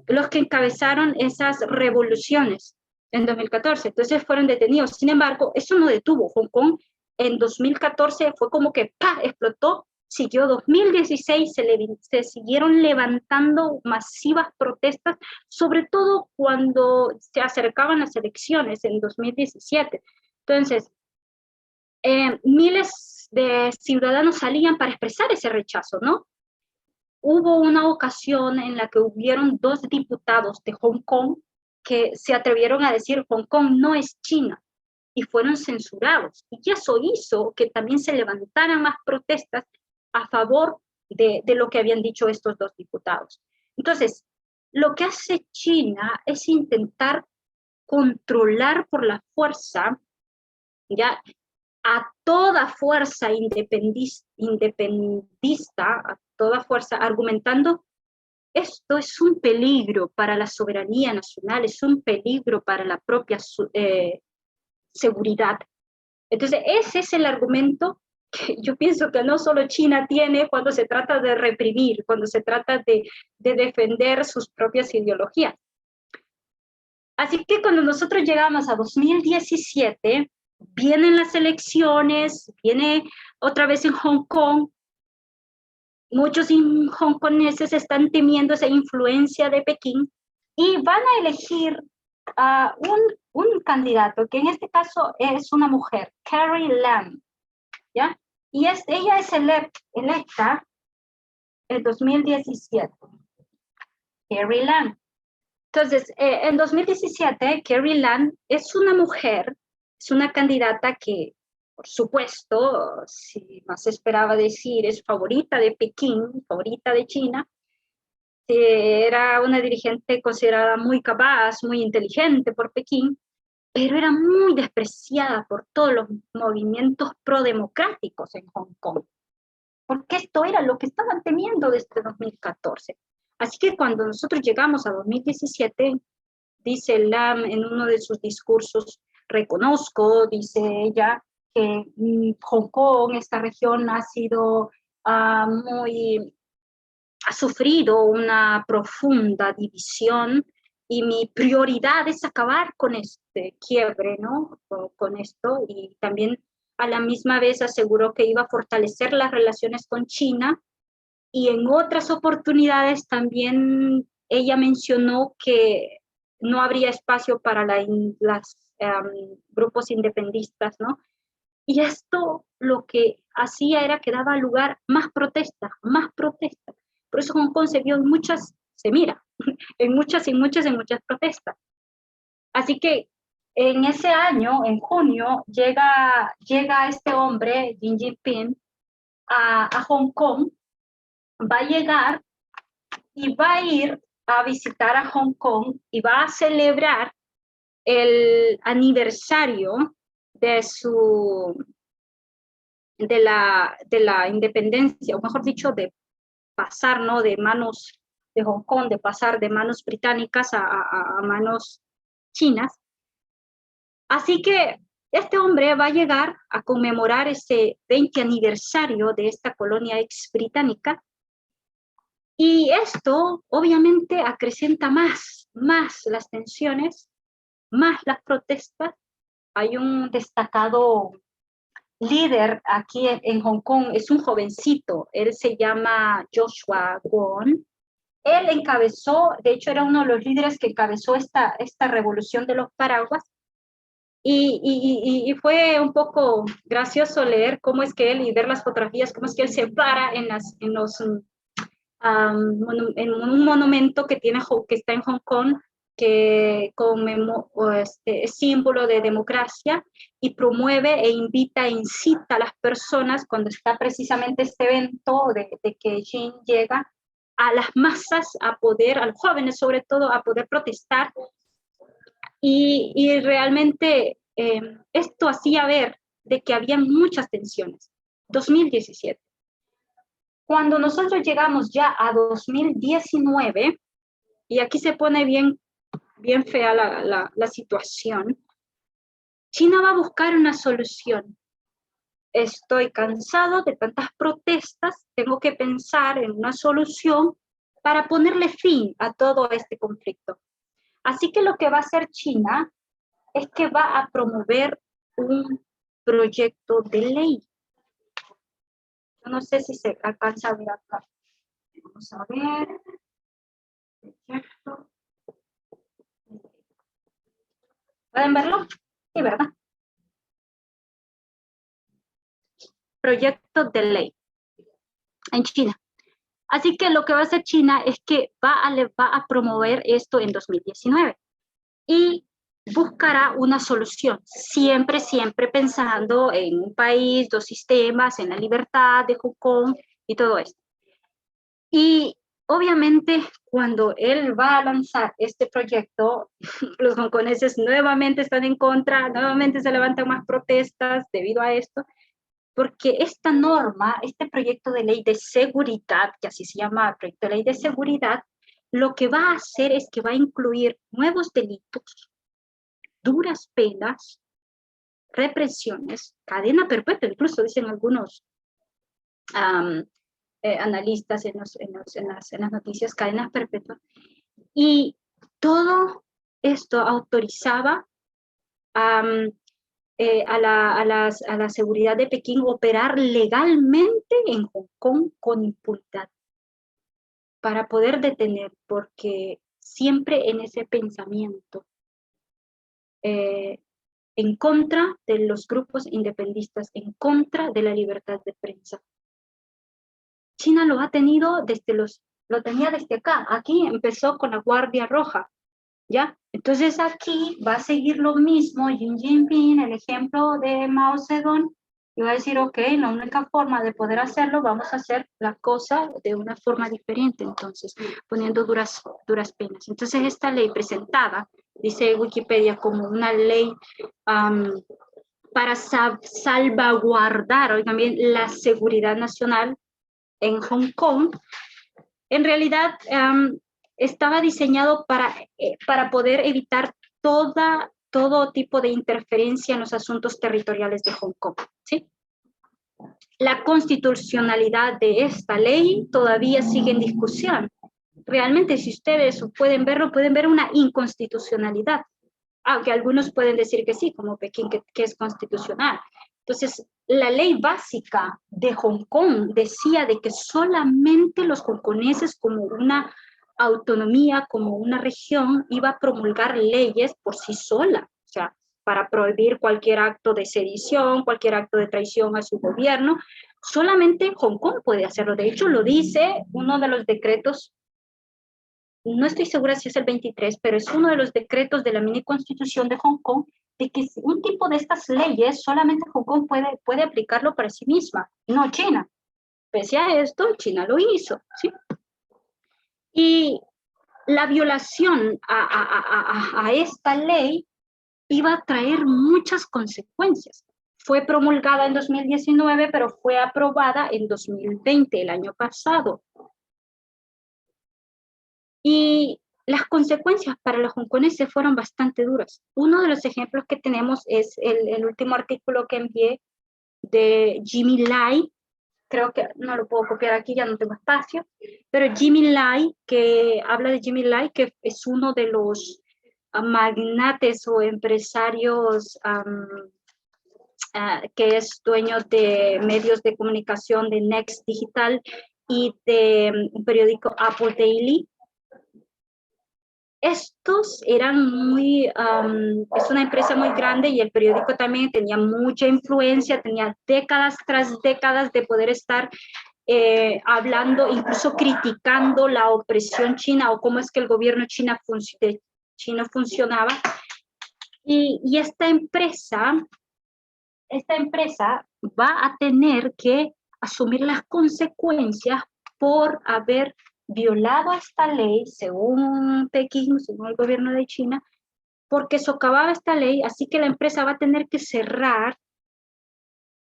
Los que encabezaron esas revoluciones en 2014, entonces fueron detenidos. Sin embargo, eso no detuvo. Hong Kong en 2014 fue como que ¡pah!, explotó, siguió 2016, se siguieron levantando masivas protestas, sobre todo cuando se acercaban las elecciones en 2017. Entonces, miles de ciudadanos salían para expresar ese rechazo, ¿no? Hubo una ocasión en la que hubieron 2 diputados de Hong Kong que se atrevieron a decir Hong Kong no es China y fueron censurados. Y eso hizo que también se levantaran más protestas a favor de lo que habían dicho estos 2 diputados. Entonces, lo que hace China es intentar controlar por la fuerza, ya, a toda fuerza independista, a toda fuerza, argumentando esto es un peligro para la soberanía nacional, es un peligro para la propia seguridad. Entonces, ese es el argumento que yo pienso que no solo China tiene cuando se trata de reprimir, cuando se trata de defender sus propias ideologías. Así que cuando nosotros llegamos a 2017, vienen las elecciones, viene otra vez en Hong Kong, muchos hongkoneses están temiendo esa influencia de Pekín y van a elegir a un candidato, que en este caso es una mujer, Carrie Lam, ¿ya? Y ella es electa en 2017, Carrie Lam. Entonces, en 2017, Carrie Lam es una mujer, es una candidata que, por supuesto, si más esperaba decir, es favorita de Pekín, favorita de China. Era una dirigente considerada muy capaz, muy inteligente por Pekín, pero era muy despreciada por todos los movimientos prodemocráticos en Hong Kong, porque esto era lo que estaban temiendo desde 2014. Así que cuando nosotros llegamos a 2017, dice Lam en uno de sus discursos, reconozco, dice ella, que Hong Kong, esta región ha sido ha sufrido una profunda división y mi prioridad es acabar con este quiebre, ¿no? Con esto, y también a la misma vez aseguró que iba a fortalecer las relaciones con China, y en otras oportunidades también ella mencionó que no habría espacio para los grupos independistas, ¿no? Y esto lo que hacía era que daba lugar más protestas, más protestas. Por eso Hong Kong se vio en muchas, se mira, en muchas protestas. Así que en ese año, en junio, llega este hombre, Xi Jinping, a Hong Kong, va a llegar y va a ir a visitar a Hong Kong y va a celebrar el aniversario de la independencia, o mejor dicho, de pasar, ¿no?, de manos de Hong Kong, de pasar de manos británicas a manos chinas. Así que este hombre va a llegar a conmemorar ese 20 aniversario de esta colonia ex británica, y esto obviamente acrecienta más las tensiones, más las protestas, hay un destacado líder aquí en Hong Kong, es un jovencito, él se llama Joshua Wong. Él encabezó, de hecho era uno de los líderes que encabezó esta revolución de los paraguas, y fue un poco gracioso leer cómo es que él, y ver las fotografías, cómo es que él se para en un monumento que está en Hong Kong, que es símbolo de democracia, y promueve e invita e incita a las personas, cuando está precisamente este evento de que Xi llega, a las masas a poder, a los jóvenes sobre todo, a poder protestar. Y realmente esto hacía ver de que había muchas tensiones. 2017. Cuando nosotros llegamos ya a 2019, y aquí se pone bien fea la situación, China va a buscar una solución. Estoy cansado de tantas protestas, tengo que pensar en una solución para ponerle fin a todo este conflicto. Así que lo que va a hacer China es que va a promover un proyecto de ley. Yo no sé si se alcanza a ver acá. Vamos a ver. Proyecto. ¿Pueden verlo? Sí, ¿verdad? Proyecto de ley en China. Así que lo que va a hacer China es que va a promover esto en 2019 y buscará una solución, siempre pensando en un país, dos sistemas, en la libertad de Hong Kong y todo esto. Y obviamente cuando él va a lanzar este proyecto, los hongkoneses nuevamente están en contra, nuevamente se levantan más protestas debido a esto, porque esta norma, este proyecto de ley de seguridad, que así se llama, proyecto de ley de seguridad, lo que va a hacer es que va a incluir nuevos delitos, duras penas, represiones, cadena perpetua, incluso dicen algunos analistas en las noticias, cadenas perpetuas, y todo esto autorizaba a la seguridad de Pekín operar legalmente en Hong Kong con impunidad para poder detener, porque siempre en ese pensamiento en contra de los grupos independistas, en contra de la libertad de prensa. China lo ha tenido lo tenía desde acá. Aquí empezó con la Guardia Roja, ¿ya? Entonces aquí va a seguir lo mismo Xi Jinping, el ejemplo de Mao Zedong, y va a decir, ok, la única forma de poder hacerlo, vamos a hacer la cosa de una forma diferente, entonces, poniendo duras penas. Entonces esta ley presentada, dice Wikipedia, como una ley para salvaguardar hoy también la seguridad nacional en Hong Kong, en realidad estaba diseñado para poder evitar todo tipo de interferencia en los asuntos territoriales de Hong Kong, ¿sí? La constitucionalidad de esta ley todavía sigue en discusión. Realmente, si ustedes pueden verlo, pueden ver una inconstitucionalidad, aunque algunos pueden decir que sí, como Pekín, que es constitucional. Entonces, la ley básica de Hong Kong decía de que solamente los hongkoneses, como una autonomía, como una región, iba a promulgar leyes por sí sola, o sea, para prohibir cualquier acto de sedición, cualquier acto de traición a su gobierno. Solamente Hong Kong puede hacerlo. De hecho, lo dice uno de los decretos, no estoy segura si es el 23, pero es uno de los decretos de la mini constitución de Hong Kong, de que un tipo de estas leyes solamente Hong Kong puede aplicarlo para sí misma, no China. Pese a esto, China lo hizo, ¿sí? Y la violación a esta ley iba a traer muchas consecuencias. Fue promulgada en 2019, pero fue aprobada en 2020, el año pasado. Y las consecuencias para los hongkoneses fueron bastante duras. Uno de los ejemplos que tenemos es el último artículo que envié de Jimmy Lai. Creo que no lo puedo copiar aquí, ya no tengo espacio, pero Jimmy Lai, que habla de Jimmy Lai, que es uno de los magnates o empresarios que es dueño de medios de comunicación de Next Digital y de un periódico Apple Daily. Estos eran es una empresa muy grande y el periódico también tenía mucha influencia, tenía décadas tras décadas de poder estar hablando, incluso criticando la opresión china o cómo es que el gobierno chino funcionaba. Y esta empresa va a tener que asumir las consecuencias por haber violado esta ley, según Pekín, según el gobierno de China, porque socavaba esta ley, así que la empresa va a tener que cerrar,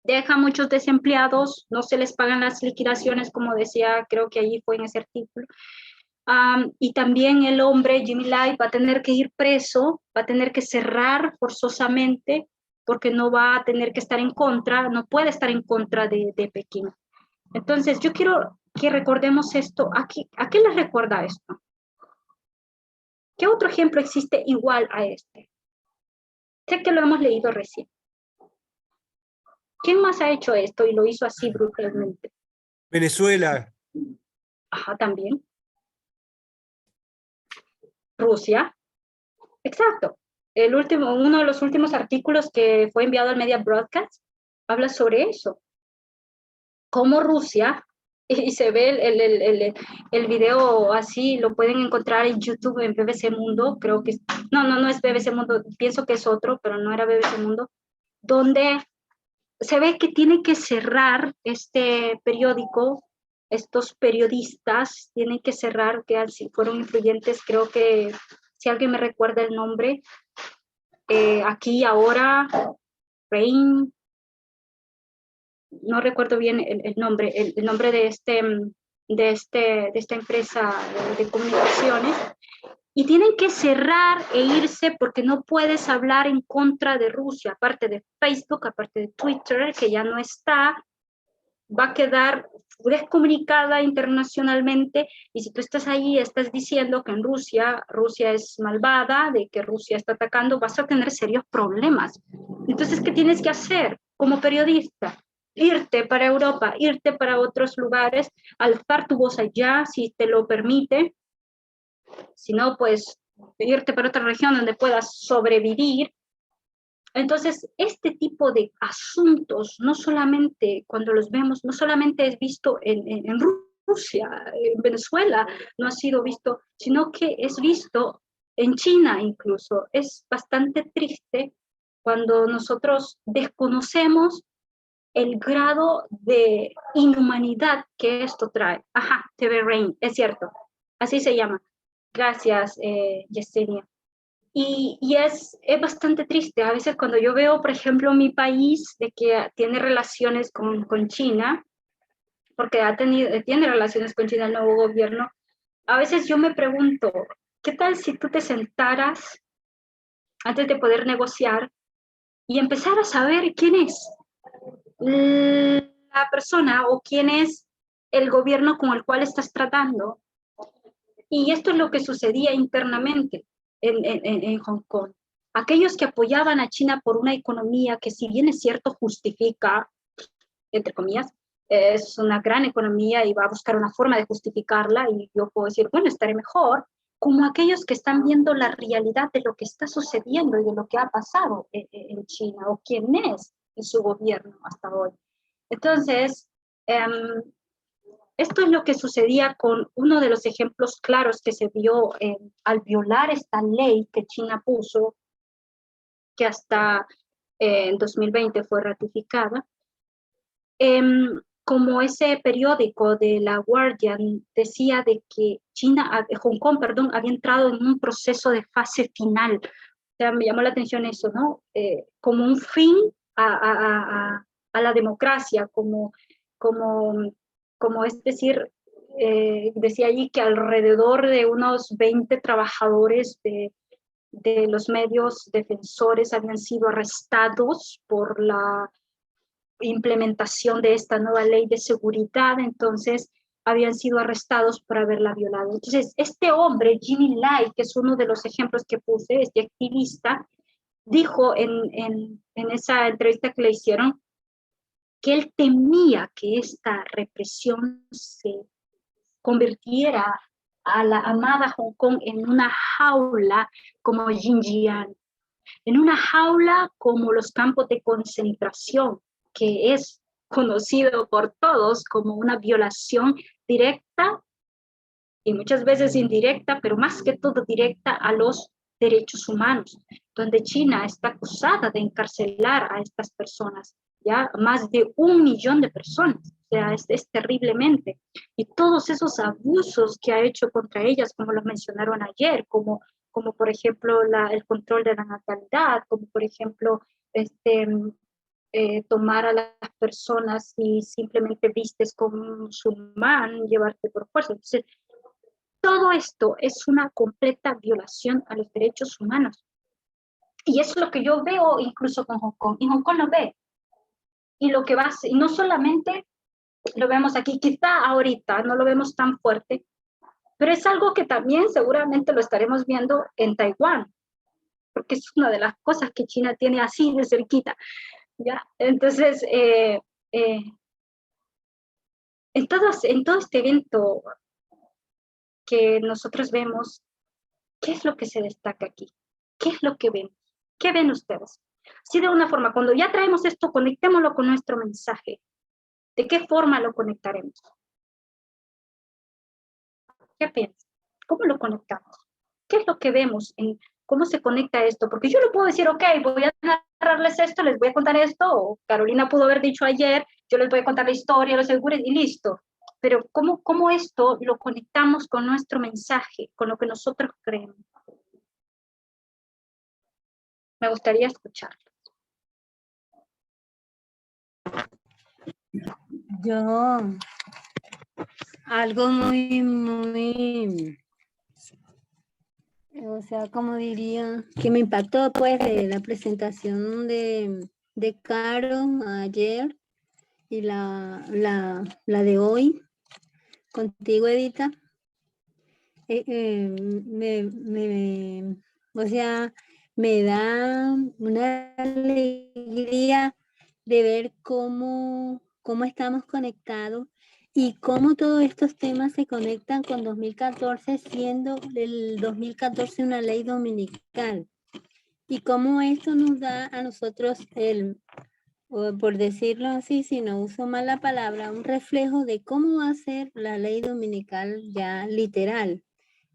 deja muchos desempleados, no se les pagan las liquidaciones, como decía, creo que allí fue en ese artículo, y también el hombre, Jimmy Lai, va a tener que ir preso, va a tener que cerrar forzosamente, porque no va a tener que estar en contra, no puede estar en contra de Pekín. Entonces, yo quiero que recordemos esto. ¿A qué les recuerda esto? ¿Qué otro ejemplo existe igual a este? Sé que lo hemos leído recién. ¿Quién más ha hecho esto y lo hizo así brutalmente? Venezuela. Ajá, también. Rusia. Exacto. Uno de los últimos artículos que fue enviado al Media Broadcast habla sobre eso. Cómo Rusia, y se ve el video así, lo pueden encontrar en YouTube, en BBC Mundo, creo que no es BBC Mundo, pienso que es otro, pero no era BBC Mundo, donde se ve que tiene que cerrar este periódico, estos periodistas tienen que cerrar, que así fueron influyentes, creo que si alguien me recuerda el nombre, Aquí Ahora, Rain, no recuerdo bien el nombre de esta empresa de comunicaciones, y tienen que cerrar e irse porque no puedes hablar en contra de Rusia, aparte de Facebook, aparte de Twitter, que ya no está, va a quedar descomunicada internacionalmente, y si tú estás ahí, estás diciendo que en Rusia es malvada, de que Rusia está atacando, vas a tener serios problemas. Entonces, ¿qué tienes que hacer como periodista? Irte para Europa, irte para otros lugares, alzar tu voz allá, si te lo permite, si no, pues irte para otra región donde puedas sobrevivir. Entonces, este tipo de asuntos, no solamente cuando los vemos, no solamente es visto en Rusia, en Venezuela, no ha sido visto, sino que es visto en China incluso. Es bastante triste cuando nosotros desconocemos el grado de inhumanidad que esto trae. Ajá, TV Rain, es cierto, así se llama. Gracias, Yesenia. Y es bastante triste. A veces cuando yo veo, por ejemplo, mi país, de que tiene relaciones con China, porque tiene relaciones con China el nuevo gobierno, a veces yo me pregunto, ¿qué tal si tú te sentaras antes de poder negociar y empezar a saber quién es la persona o quién es el gobierno con el cual estás tratando? Y esto es lo que sucedía internamente en Hong Kong. Aquellos que apoyaban a China por una economía que, si bien es cierto, justifica, entre comillas, es una gran economía y va a buscar una forma de justificarla, y yo puedo decir, bueno, estaré mejor, como aquellos que están viendo la realidad de lo que está sucediendo y de lo que ha pasado en China, o quién es en su gobierno hasta hoy. Entonces, esto es lo que sucedía con uno de los ejemplos claros que se vio al violar esta ley que China puso, que hasta en 2020 fue ratificada. Como ese periódico de La Guardian decía de que Hong Kong, había entrado en un proceso de fase final. O sea, me llamó la atención eso, ¿no? Como un fin a la democracia, como es decir, decía allí que alrededor de unos 20 trabajadores de los medios defensores habían sido arrestados por la implementación de esta nueva ley de seguridad. Entonces, habían sido arrestados por haberla violado. Entonces, este hombre, Jimmy Lai, que es uno de los ejemplos que puse, este activista, dijo en esa entrevista que le hicieron que él temía que esta represión se convirtiera a la amada Hong Kong en una jaula como Xinjiang, en una jaula como los campos de concentración, que es conocido por todos como una violación directa y muchas veces indirecta, pero más que todo directa a los derechos humanos, donde China está acusada de encarcelar a estas personas, ya más de 1 millón de personas, o sea, es terriblemente. Y todos esos abusos que ha hecho contra ellas, como lo mencionaron ayer, como por ejemplo el control de la natalidad, como por ejemplo tomar a las personas y simplemente vistes como un musulmán, llevarte por fuerza. Entonces, todo esto es una completa violación a los derechos humanos. Y es lo que yo veo incluso con Hong Kong. Y Hong Kong lo ve. Y lo que va a ser, y no solamente lo vemos aquí, quizá ahorita no lo vemos tan fuerte, pero es algo que también seguramente lo estaremos viendo en Taiwán, porque es una de las cosas que China tiene así de cerquita, ¿ya? Entonces, en todo este evento que nosotros vemos, ¿qué es lo que se destaca aquí? ¿Qué es lo que ven? ¿Qué ven ustedes? Así de una forma, cuando ya traemos esto, conectémoslo con nuestro mensaje. ¿De qué forma lo conectaremos? ¿Qué piensan? ¿Cómo lo conectamos? ¿Qué es lo que vemos? ¿Cómo se conecta esto? Porque yo no puedo decir, ok, voy a narrarles esto, les voy a contar esto, o Carolina pudo haber dicho ayer, yo les voy a contar la historia, los segures y listo. Pero ¿cómo esto lo conectamos con nuestro mensaje, con lo que nosotros creemos? Me gustaría escucharlo. Yo, algo o sea, como diría, que me impactó pues de la presentación de Caro ayer y la de hoy contigo, Edita. O sea, me da una alegría de ver cómo estamos conectados y cómo todos estos temas se conectan con 2014, siendo el 2014 una ley dominical. Y cómo esto nos da a nosotros por decirlo así, si no uso mal la palabra, un reflejo de cómo va a ser la ley dominical ya literal.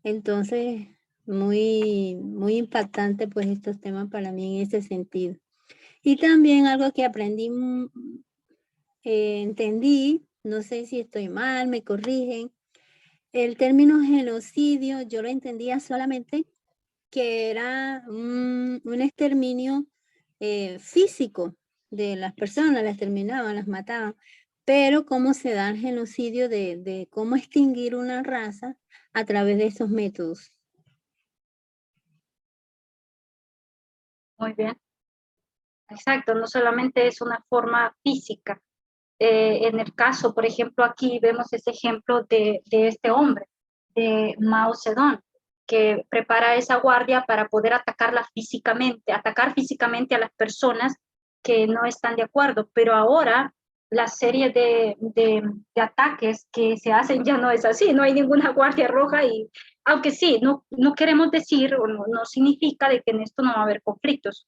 Entonces, muy impactante pues estos temas para mí en ese sentido. Y también algo que aprendí, entendí, no sé si estoy mal, me corrigen, el término genocidio yo lo entendía solamente que era un exterminio físico de las personas, las exterminaban, las mataban, pero cómo se da el genocidio de cómo extinguir una raza a través de esos métodos. Muy bien. Exacto, no solamente es una forma física. En el caso, por ejemplo, aquí vemos ese ejemplo de este hombre, de Mao Zedong, que prepara esa guardia para poder atacar físicamente a las personas que no están de acuerdo, pero ahora la serie de ataques que se hacen ya no es así, no hay ninguna guardia roja y aunque sí, no queremos decir o no significa de que en esto no va a haber conflictos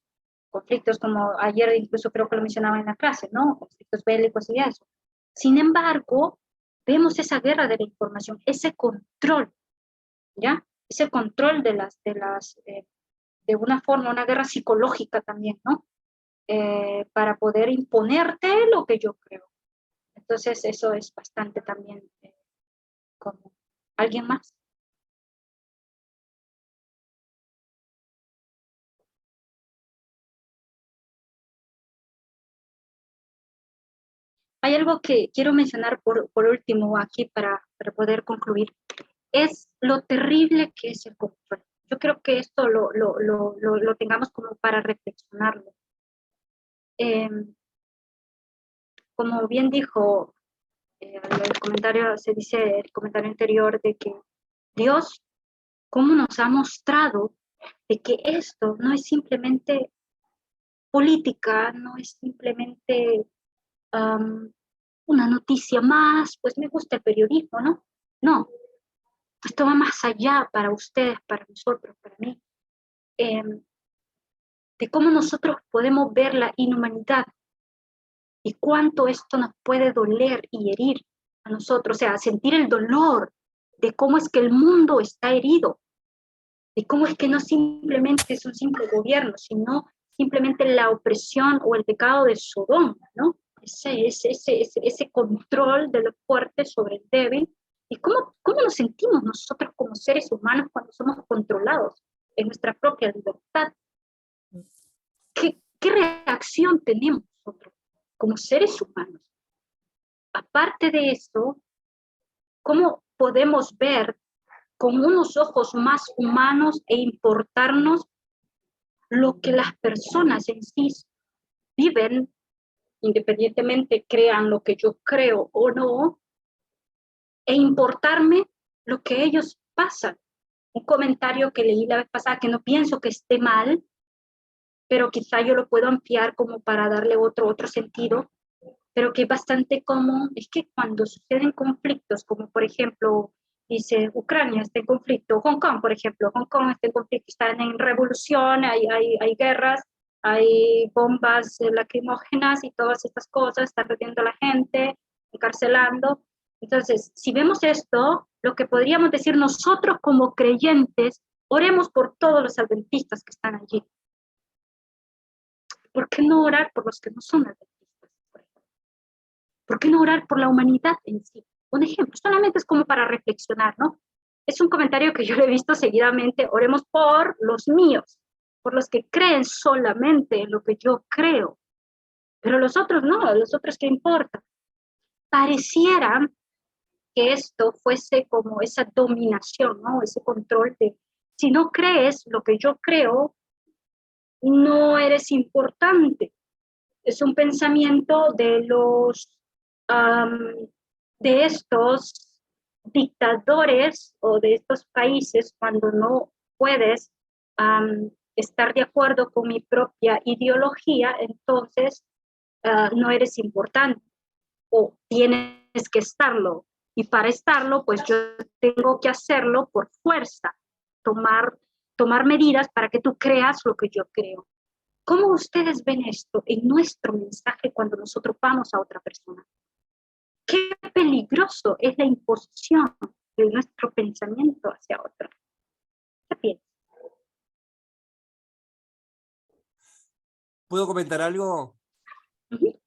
como ayer incluso creo que lo mencionaba en la clase, ¿no? Conflictos bélicos y eso. Sin embargo, vemos esa guerra de la información, ese control, ¿ya? Ese control de una forma, una guerra psicológica también, ¿no? Para poder imponerte lo que yo creo. Entonces, eso es bastante también común. ¿Alguien más? Hay algo que quiero mencionar por último aquí para poder concluir. Es lo terrible que es el control. Yo creo que esto lo tengamos como para reflexionarlo. Como bien dijo el comentario, se dice el comentario anterior de que Dios, cómo nos ha mostrado de que esto no es simplemente política, no es simplemente una noticia más, pues me gusta el periodismo, ¿no? No, esto va más allá para ustedes, para nosotros, para mí, de cómo nosotros podemos ver la inhumanidad y cuánto esto nos puede doler y herir a nosotros, o sea, sentir el dolor de cómo es que el mundo está herido, de cómo es que no simplemente es un simple gobierno, sino simplemente la opresión o el pecado de Sodoma, ¿no? Ese control de lo fuerte sobre el débil. ¿Y cómo nos sentimos nosotros como seres humanos cuando somos controlados en nuestra propia libertad? ¿Qué reacción tenemos nosotros como seres humanos? Aparte de eso, ¿cómo podemos ver con unos ojos más humanos e importarnos lo que las personas en sí viven, independientemente crean lo que yo creo o no, e importarme lo que ellos pasan? Un comentario que leí la vez pasada, que no pienso que esté mal, pero quizá yo lo puedo ampliar como para darle otro sentido, pero que es bastante común, es que cuando suceden conflictos, como por ejemplo, dice, Ucrania está en conflicto, Hong Kong, por ejemplo, Hong Kong está en conflicto, están en revolución, hay guerras, hay bombas lacrimógenas y todas estas cosas, está perdiendo a la gente, encarcelando. Entonces, si vemos esto, lo que podríamos decir nosotros como creyentes, oremos por todos los adventistas que están allí. ¿Por qué no orar por los que no son adventistas? ¿Por qué no orar por la humanidad en sí? Un ejemplo, solamente es como para reflexionar, ¿no? Es un comentario que yo lo he visto seguidamente, oremos por los míos, por los que creen solamente en lo que yo creo, pero los otros no, los otros ¿qué importa? Pareciera que esto fuese como esa dominación, ¿no? Ese control de, si no crees lo que yo creo, no eres importante. Es un pensamiento de de estos dictadores o de estos países cuando no puedes estar de acuerdo con mi propia ideología, entonces no eres importante o tienes que estarlo. Y para estarlo, pues yo tengo que hacerlo por fuerza, tomar medidas para que tú creas lo que yo creo. ¿Cómo ustedes ven esto en nuestro mensaje cuando nosotros vamos a otra persona? Qué peligroso es la imposición de nuestro pensamiento hacia otro. ¿Qué piensas? ¿Puedo comentar algo? Uh-huh.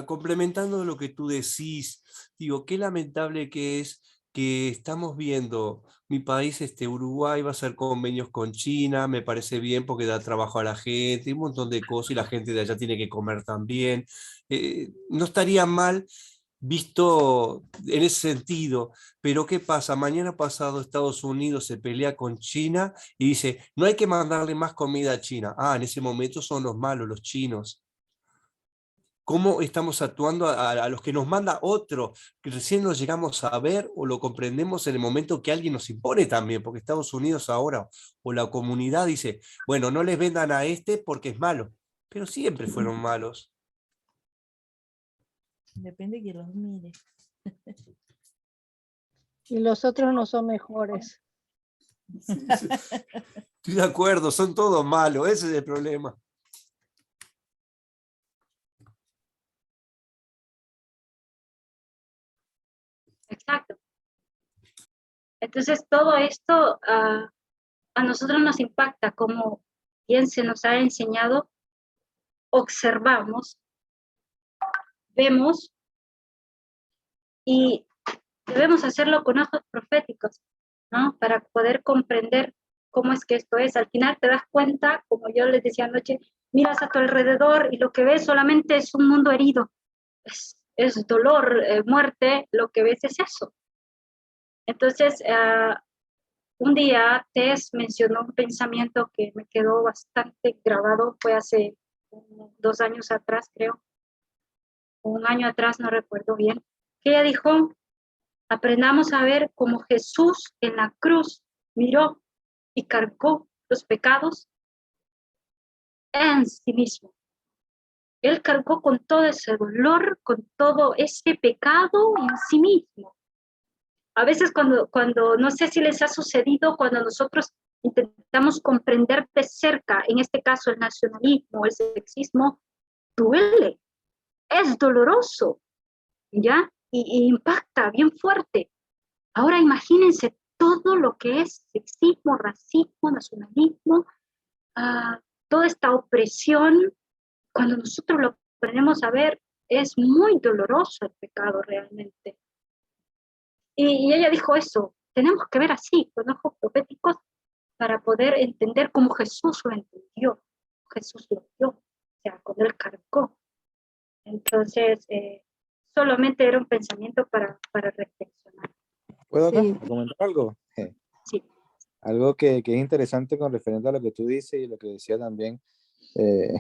Complementando lo que tú decís, digo, qué lamentable que es que estamos viendo, mi país, Uruguay, va a hacer convenios con China, me parece bien porque da trabajo a la gente, un montón de cosas y la gente de allá tiene que comer también. No estaría mal visto en ese sentido, pero ¿qué pasa? Mañana pasado Estados Unidos se pelea con China y dice, no hay que mandarle más comida a China. Ah, en ese momento son los malos, los chinos. ¿Cómo estamos actuando a los que nos manda otro, que recién lo llegamos a ver o lo comprendemos en el momento que alguien nos impone también? Porque Estados Unidos ahora o la comunidad dice, bueno, no les vendan a este porque es malo, pero siempre fueron malos. Depende de quién los mire. Y los otros no son mejores. Estoy de acuerdo, son todos malos, ese es el problema. Exacto. Entonces todo esto a nosotros nos impacta, como bien se nos ha enseñado, observamos, vemos y debemos hacerlo con ojos proféticos, ¿no? Para poder comprender cómo es que esto es. Al final te das cuenta, como yo les decía anoche, miras a tu alrededor y lo que ves solamente es un mundo herido. Es dolor, muerte, lo que ves es eso. Entonces, un día Tess mencionó un pensamiento que me quedó bastante grabado, fue hace 2 años atrás, creo, un año atrás, no recuerdo bien, que ella dijo, aprendamos a ver cómo Jesús en la cruz miró y cargó los pecados en sí mismo. Él cargó con todo ese dolor, con todo ese pecado en sí mismo. A veces cuando no sé si les ha sucedido, cuando nosotros intentamos comprender de cerca, en este caso el nacionalismo, el sexismo, duele, es doloroso, ¿ya? Y impacta bien fuerte. Ahora imagínense todo lo que es sexismo, racismo, nacionalismo, toda esta opresión, cuando nosotros lo aprendemos a ver, es muy doloroso el pecado realmente. Y ella dijo eso, tenemos que ver así, con ojos proféticos, para poder entender cómo Jesús lo entendió. Jesús lo vio, o sea, cuando él cargó. Entonces, solamente era un pensamiento para reflexionar. ¿Puedo acá Sí. comentar algo? Sí. Algo que es interesante con referente a lo que tú dices y lo que decía también eh,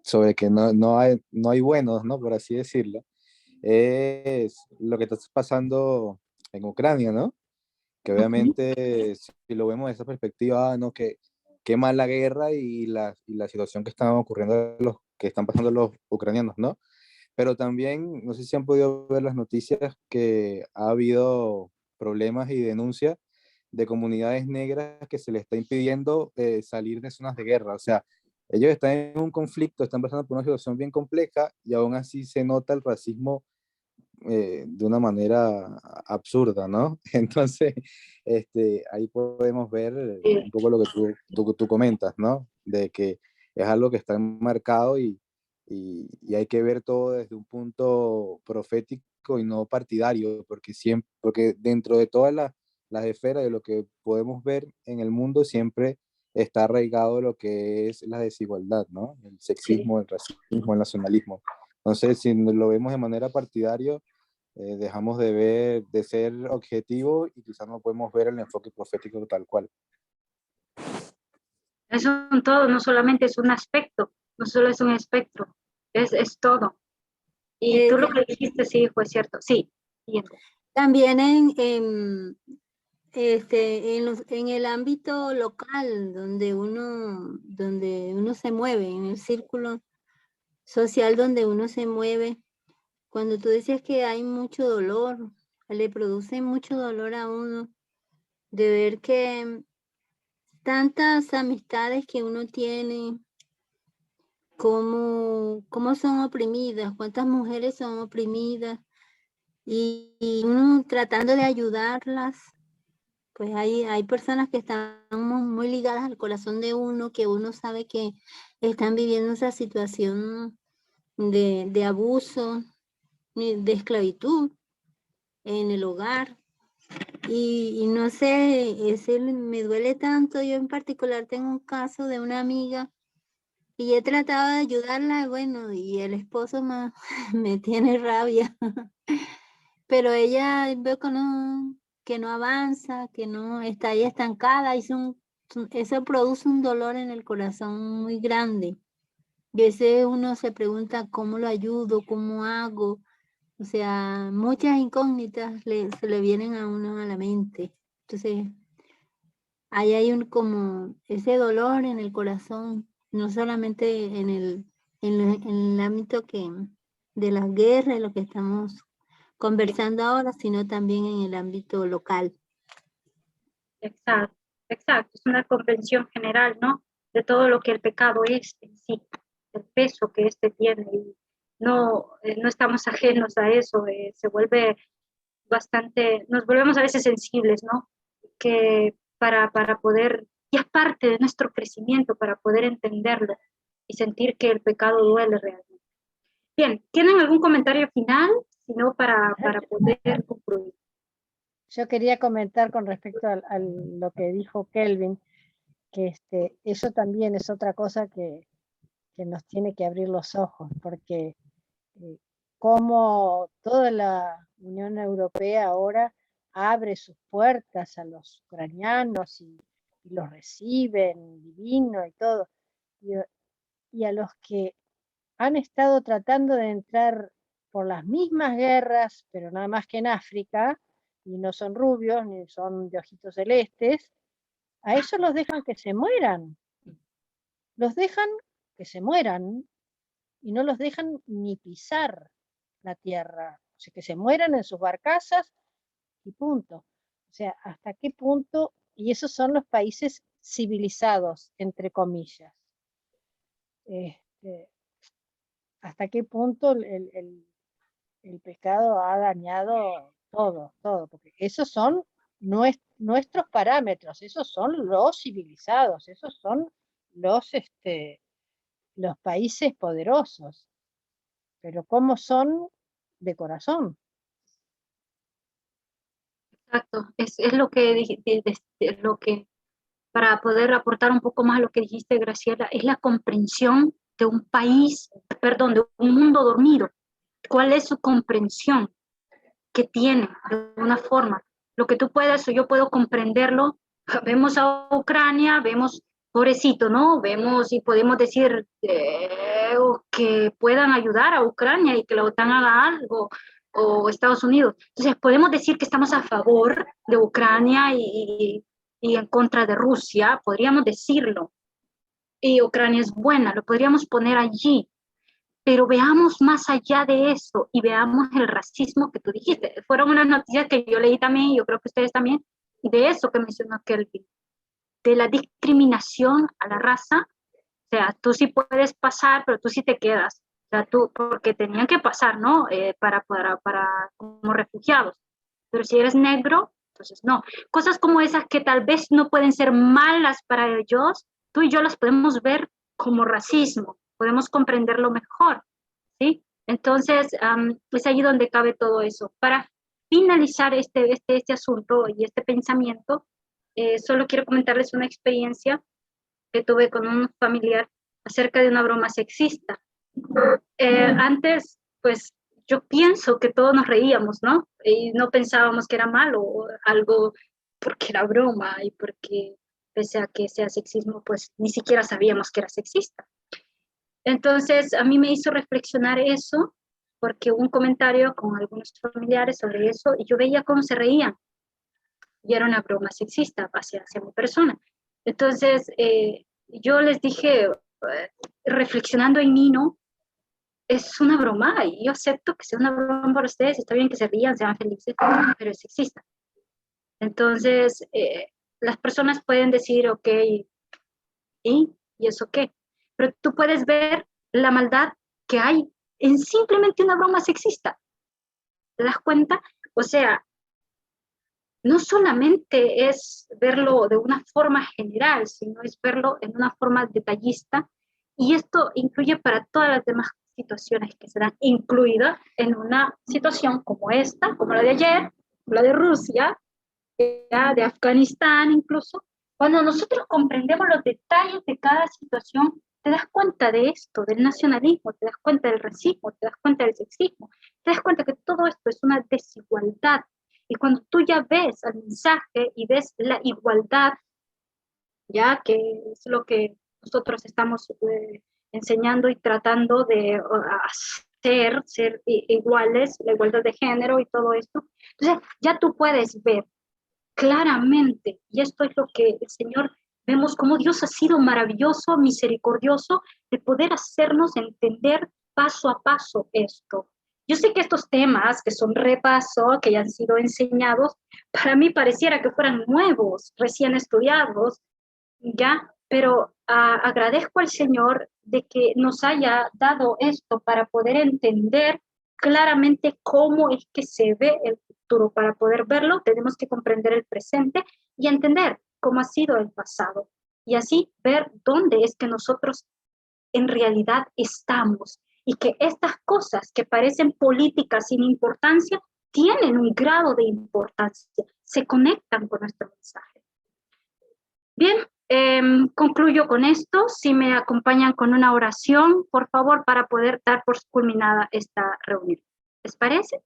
sobre que no hay buenos, ¿no? Por así decirlo, es lo que está pasando en Ucrania, ¿no? Que obviamente si lo vemos desde esa perspectiva, ¿no? Que más la guerra y la situación que están ocurriendo, que están pasando los ucranianos, ¿no? Pero también, no sé si han podido ver las noticias que ha habido problemas y denuncias de comunidades negras que se les está impidiendo salir de zonas de guerra. O sea, ellos están en un conflicto, están pasando por una situación bien compleja y aún así se nota el racismo de una manera absurda, ¿no? Entonces, ahí podemos ver un poco lo que tú comentas, ¿no? De que es algo que está enmarcado y hay que ver todo desde un punto profético y no partidario, porque dentro de todas las esferas de lo que podemos ver en el mundo siempre está arraigado lo que es la desigualdad, ¿no? El sexismo, el racismo, el nacionalismo. Entonces, si lo vemos de manera partidaria, dejamos de ser objetivos y quizás no podemos ver el enfoque profético tal cual. Es un todo, no solamente es un aspecto, no solo es un espectro, es todo. Y tú lo que dijiste, sí, fue cierto. Sí, siguiente. También en el ámbito local, donde uno se mueve, en el círculo social donde uno se mueve, cuando tú decías que hay mucho dolor, le produce mucho dolor a uno de ver que tantas amistades que uno tiene, cómo son oprimidas, cuántas mujeres son oprimidas, y uno tratando de ayudarlas, pues hay personas que están muy ligadas al corazón de uno, que uno sabe que están viviendo esa situación de abuso, de esclavitud en el hogar. Y no sé, me duele tanto. Yo en particular tengo un caso de una amiga y he tratado de ayudarla, bueno, y el esposo me tiene rabia. Pero ella veo que no avanza, que no está ahí estancada, eso produce un dolor en el corazón muy grande. Y ese uno se pregunta cómo lo ayudo, cómo hago. O sea, muchas incógnitas se le vienen a uno a la mente. Entonces, ahí hay como ese dolor en el corazón, no solamente en el ámbito de las guerras, lo que estamos conversando ahora, sino también en el ámbito local. Exacto, exacto. Es una comprensión general, ¿no? De todo lo que el pecado es en sí, el peso que tiene. Y no estamos ajenos a eso, se vuelve nos volvemos a veces sensibles, ¿no? Que para poder, y es parte de nuestro crecimiento, para poder entenderlo y sentir que el pecado duele realmente. Bien, ¿tienen algún comentario final? Si no, para poder concluir. Yo quería comentar con respecto a lo que dijo Kelvin, que eso también es otra cosa que nos tiene que abrir los ojos, porque como toda la Unión Europea ahora abre sus puertas a los ucranianos y los reciben divino y todo, y a los que han estado tratando de entrar por las mismas guerras, pero nada más que en África, y no son rubios, ni son de ojitos celestes, a ellos los dejan que se mueran. Los dejan que se mueran y no los dejan ni pisar la tierra. O sea, que se mueran en sus barcazas y punto. O sea, ¿hasta qué punto? Y esos son los países civilizados, entre comillas. ¿Hasta qué punto el pecado ha dañado todo? Porque esos son nuestros parámetros, esos son los civilizados, esos son los países poderosos. Pero ¿cómo son de corazón? Exacto, es lo que lo que, para poder aportar un poco más a lo que dijiste, Graciela, es la comprensión de un país, perdón, de un mundo dormido. ¿Cuál es su comprensión que tiene de una forma? Lo que tú puedes o yo puedo comprenderlo. Vemos a Ucrania, vemos, pobrecito, ¿no? Vemos y podemos decir que puedan ayudar a Ucrania y que la OTAN haga algo, o Estados Unidos. Entonces, podemos decir que estamos a favor de Ucrania y en contra de Rusia, podríamos decirlo. Y Ucrania es buena, lo podríamos poner allí. Pero veamos más allá de eso y veamos el racismo que tú dijiste. Fueron unas noticias que yo leí también, y yo creo que ustedes también, de eso que mencionó Kelvin, de la discriminación a la raza. O sea, tú sí puedes pasar, pero tú sí te quedas. O sea, tú, porque tenían que pasar, ¿no? Para como refugiados. Pero si eres negro, entonces no. Cosas como esas que tal vez no pueden ser malas para ellos, tú y yo las podemos ver como racismo, podemos comprenderlo mejor, ¿sí? Entonces, es ahí donde cabe todo eso. Para finalizar este asunto y este pensamiento, solo quiero comentarles una experiencia que tuve con un familiar acerca de una broma sexista. Antes, pues, yo pienso que todos nos reíamos, ¿no? Y no pensábamos que era malo o algo porque era broma y porque, pese a que sea sexismo, pues ni siquiera sabíamos que era sexista. Entonces, a mí me hizo reflexionar eso, porque hubo un comentario con algunos familiares sobre eso y yo veía cómo se reían. Y era una broma sexista hacia mi persona. Entonces, yo les dije, reflexionando en mí, ¿no? Es una broma y yo acepto que sea una broma para ustedes, está bien que se rían, sean felices, pero es sexista. Entonces, las personas pueden decir, ok, ¿y eso qué? Pero tú puedes ver la maldad que hay en simplemente una broma sexista. ¿Te das cuenta? O sea, no solamente es verlo de una forma general, sino es verlo en una forma detallista, y esto incluye para todas las demás situaciones que serán incluidas en una situación como esta, como la de ayer, la de Rusia, de Afganistán incluso. Cuando nosotros comprendemos los detalles de cada situación, te das cuenta de esto, del nacionalismo, te das cuenta del racismo, te das cuenta del sexismo, te das cuenta que todo esto es una desigualdad. Y cuando tú ya ves el mensaje y ves la igualdad, ya que es lo que nosotros estamos enseñando y tratando de ser iguales, la igualdad de género y todo esto, entonces ya tú puedes ver claramente, y esto es lo que el Señor, vemos cómo Dios ha sido maravilloso, misericordioso, de poder hacernos entender paso a paso esto. Yo sé que estos temas que son repaso, que ya han sido enseñados, para mí pareciera que fueran nuevos, recién estudiados, ¿ya? Pero agradezco al Señor de que nos haya dado esto para poder entender claramente cómo es que se ve el futuro. Para poder verlo, tenemos que comprender el presente y entender cómo ha sido el pasado. Y así ver dónde es que nosotros en realidad estamos. Y que estas cosas que parecen políticas sin importancia, tienen un grado de importancia, se conectan con nuestro mensaje. Bien, concluyo con esto. Si me acompañan con una oración, por favor, para poder dar por culminada esta reunión. ¿Les parece?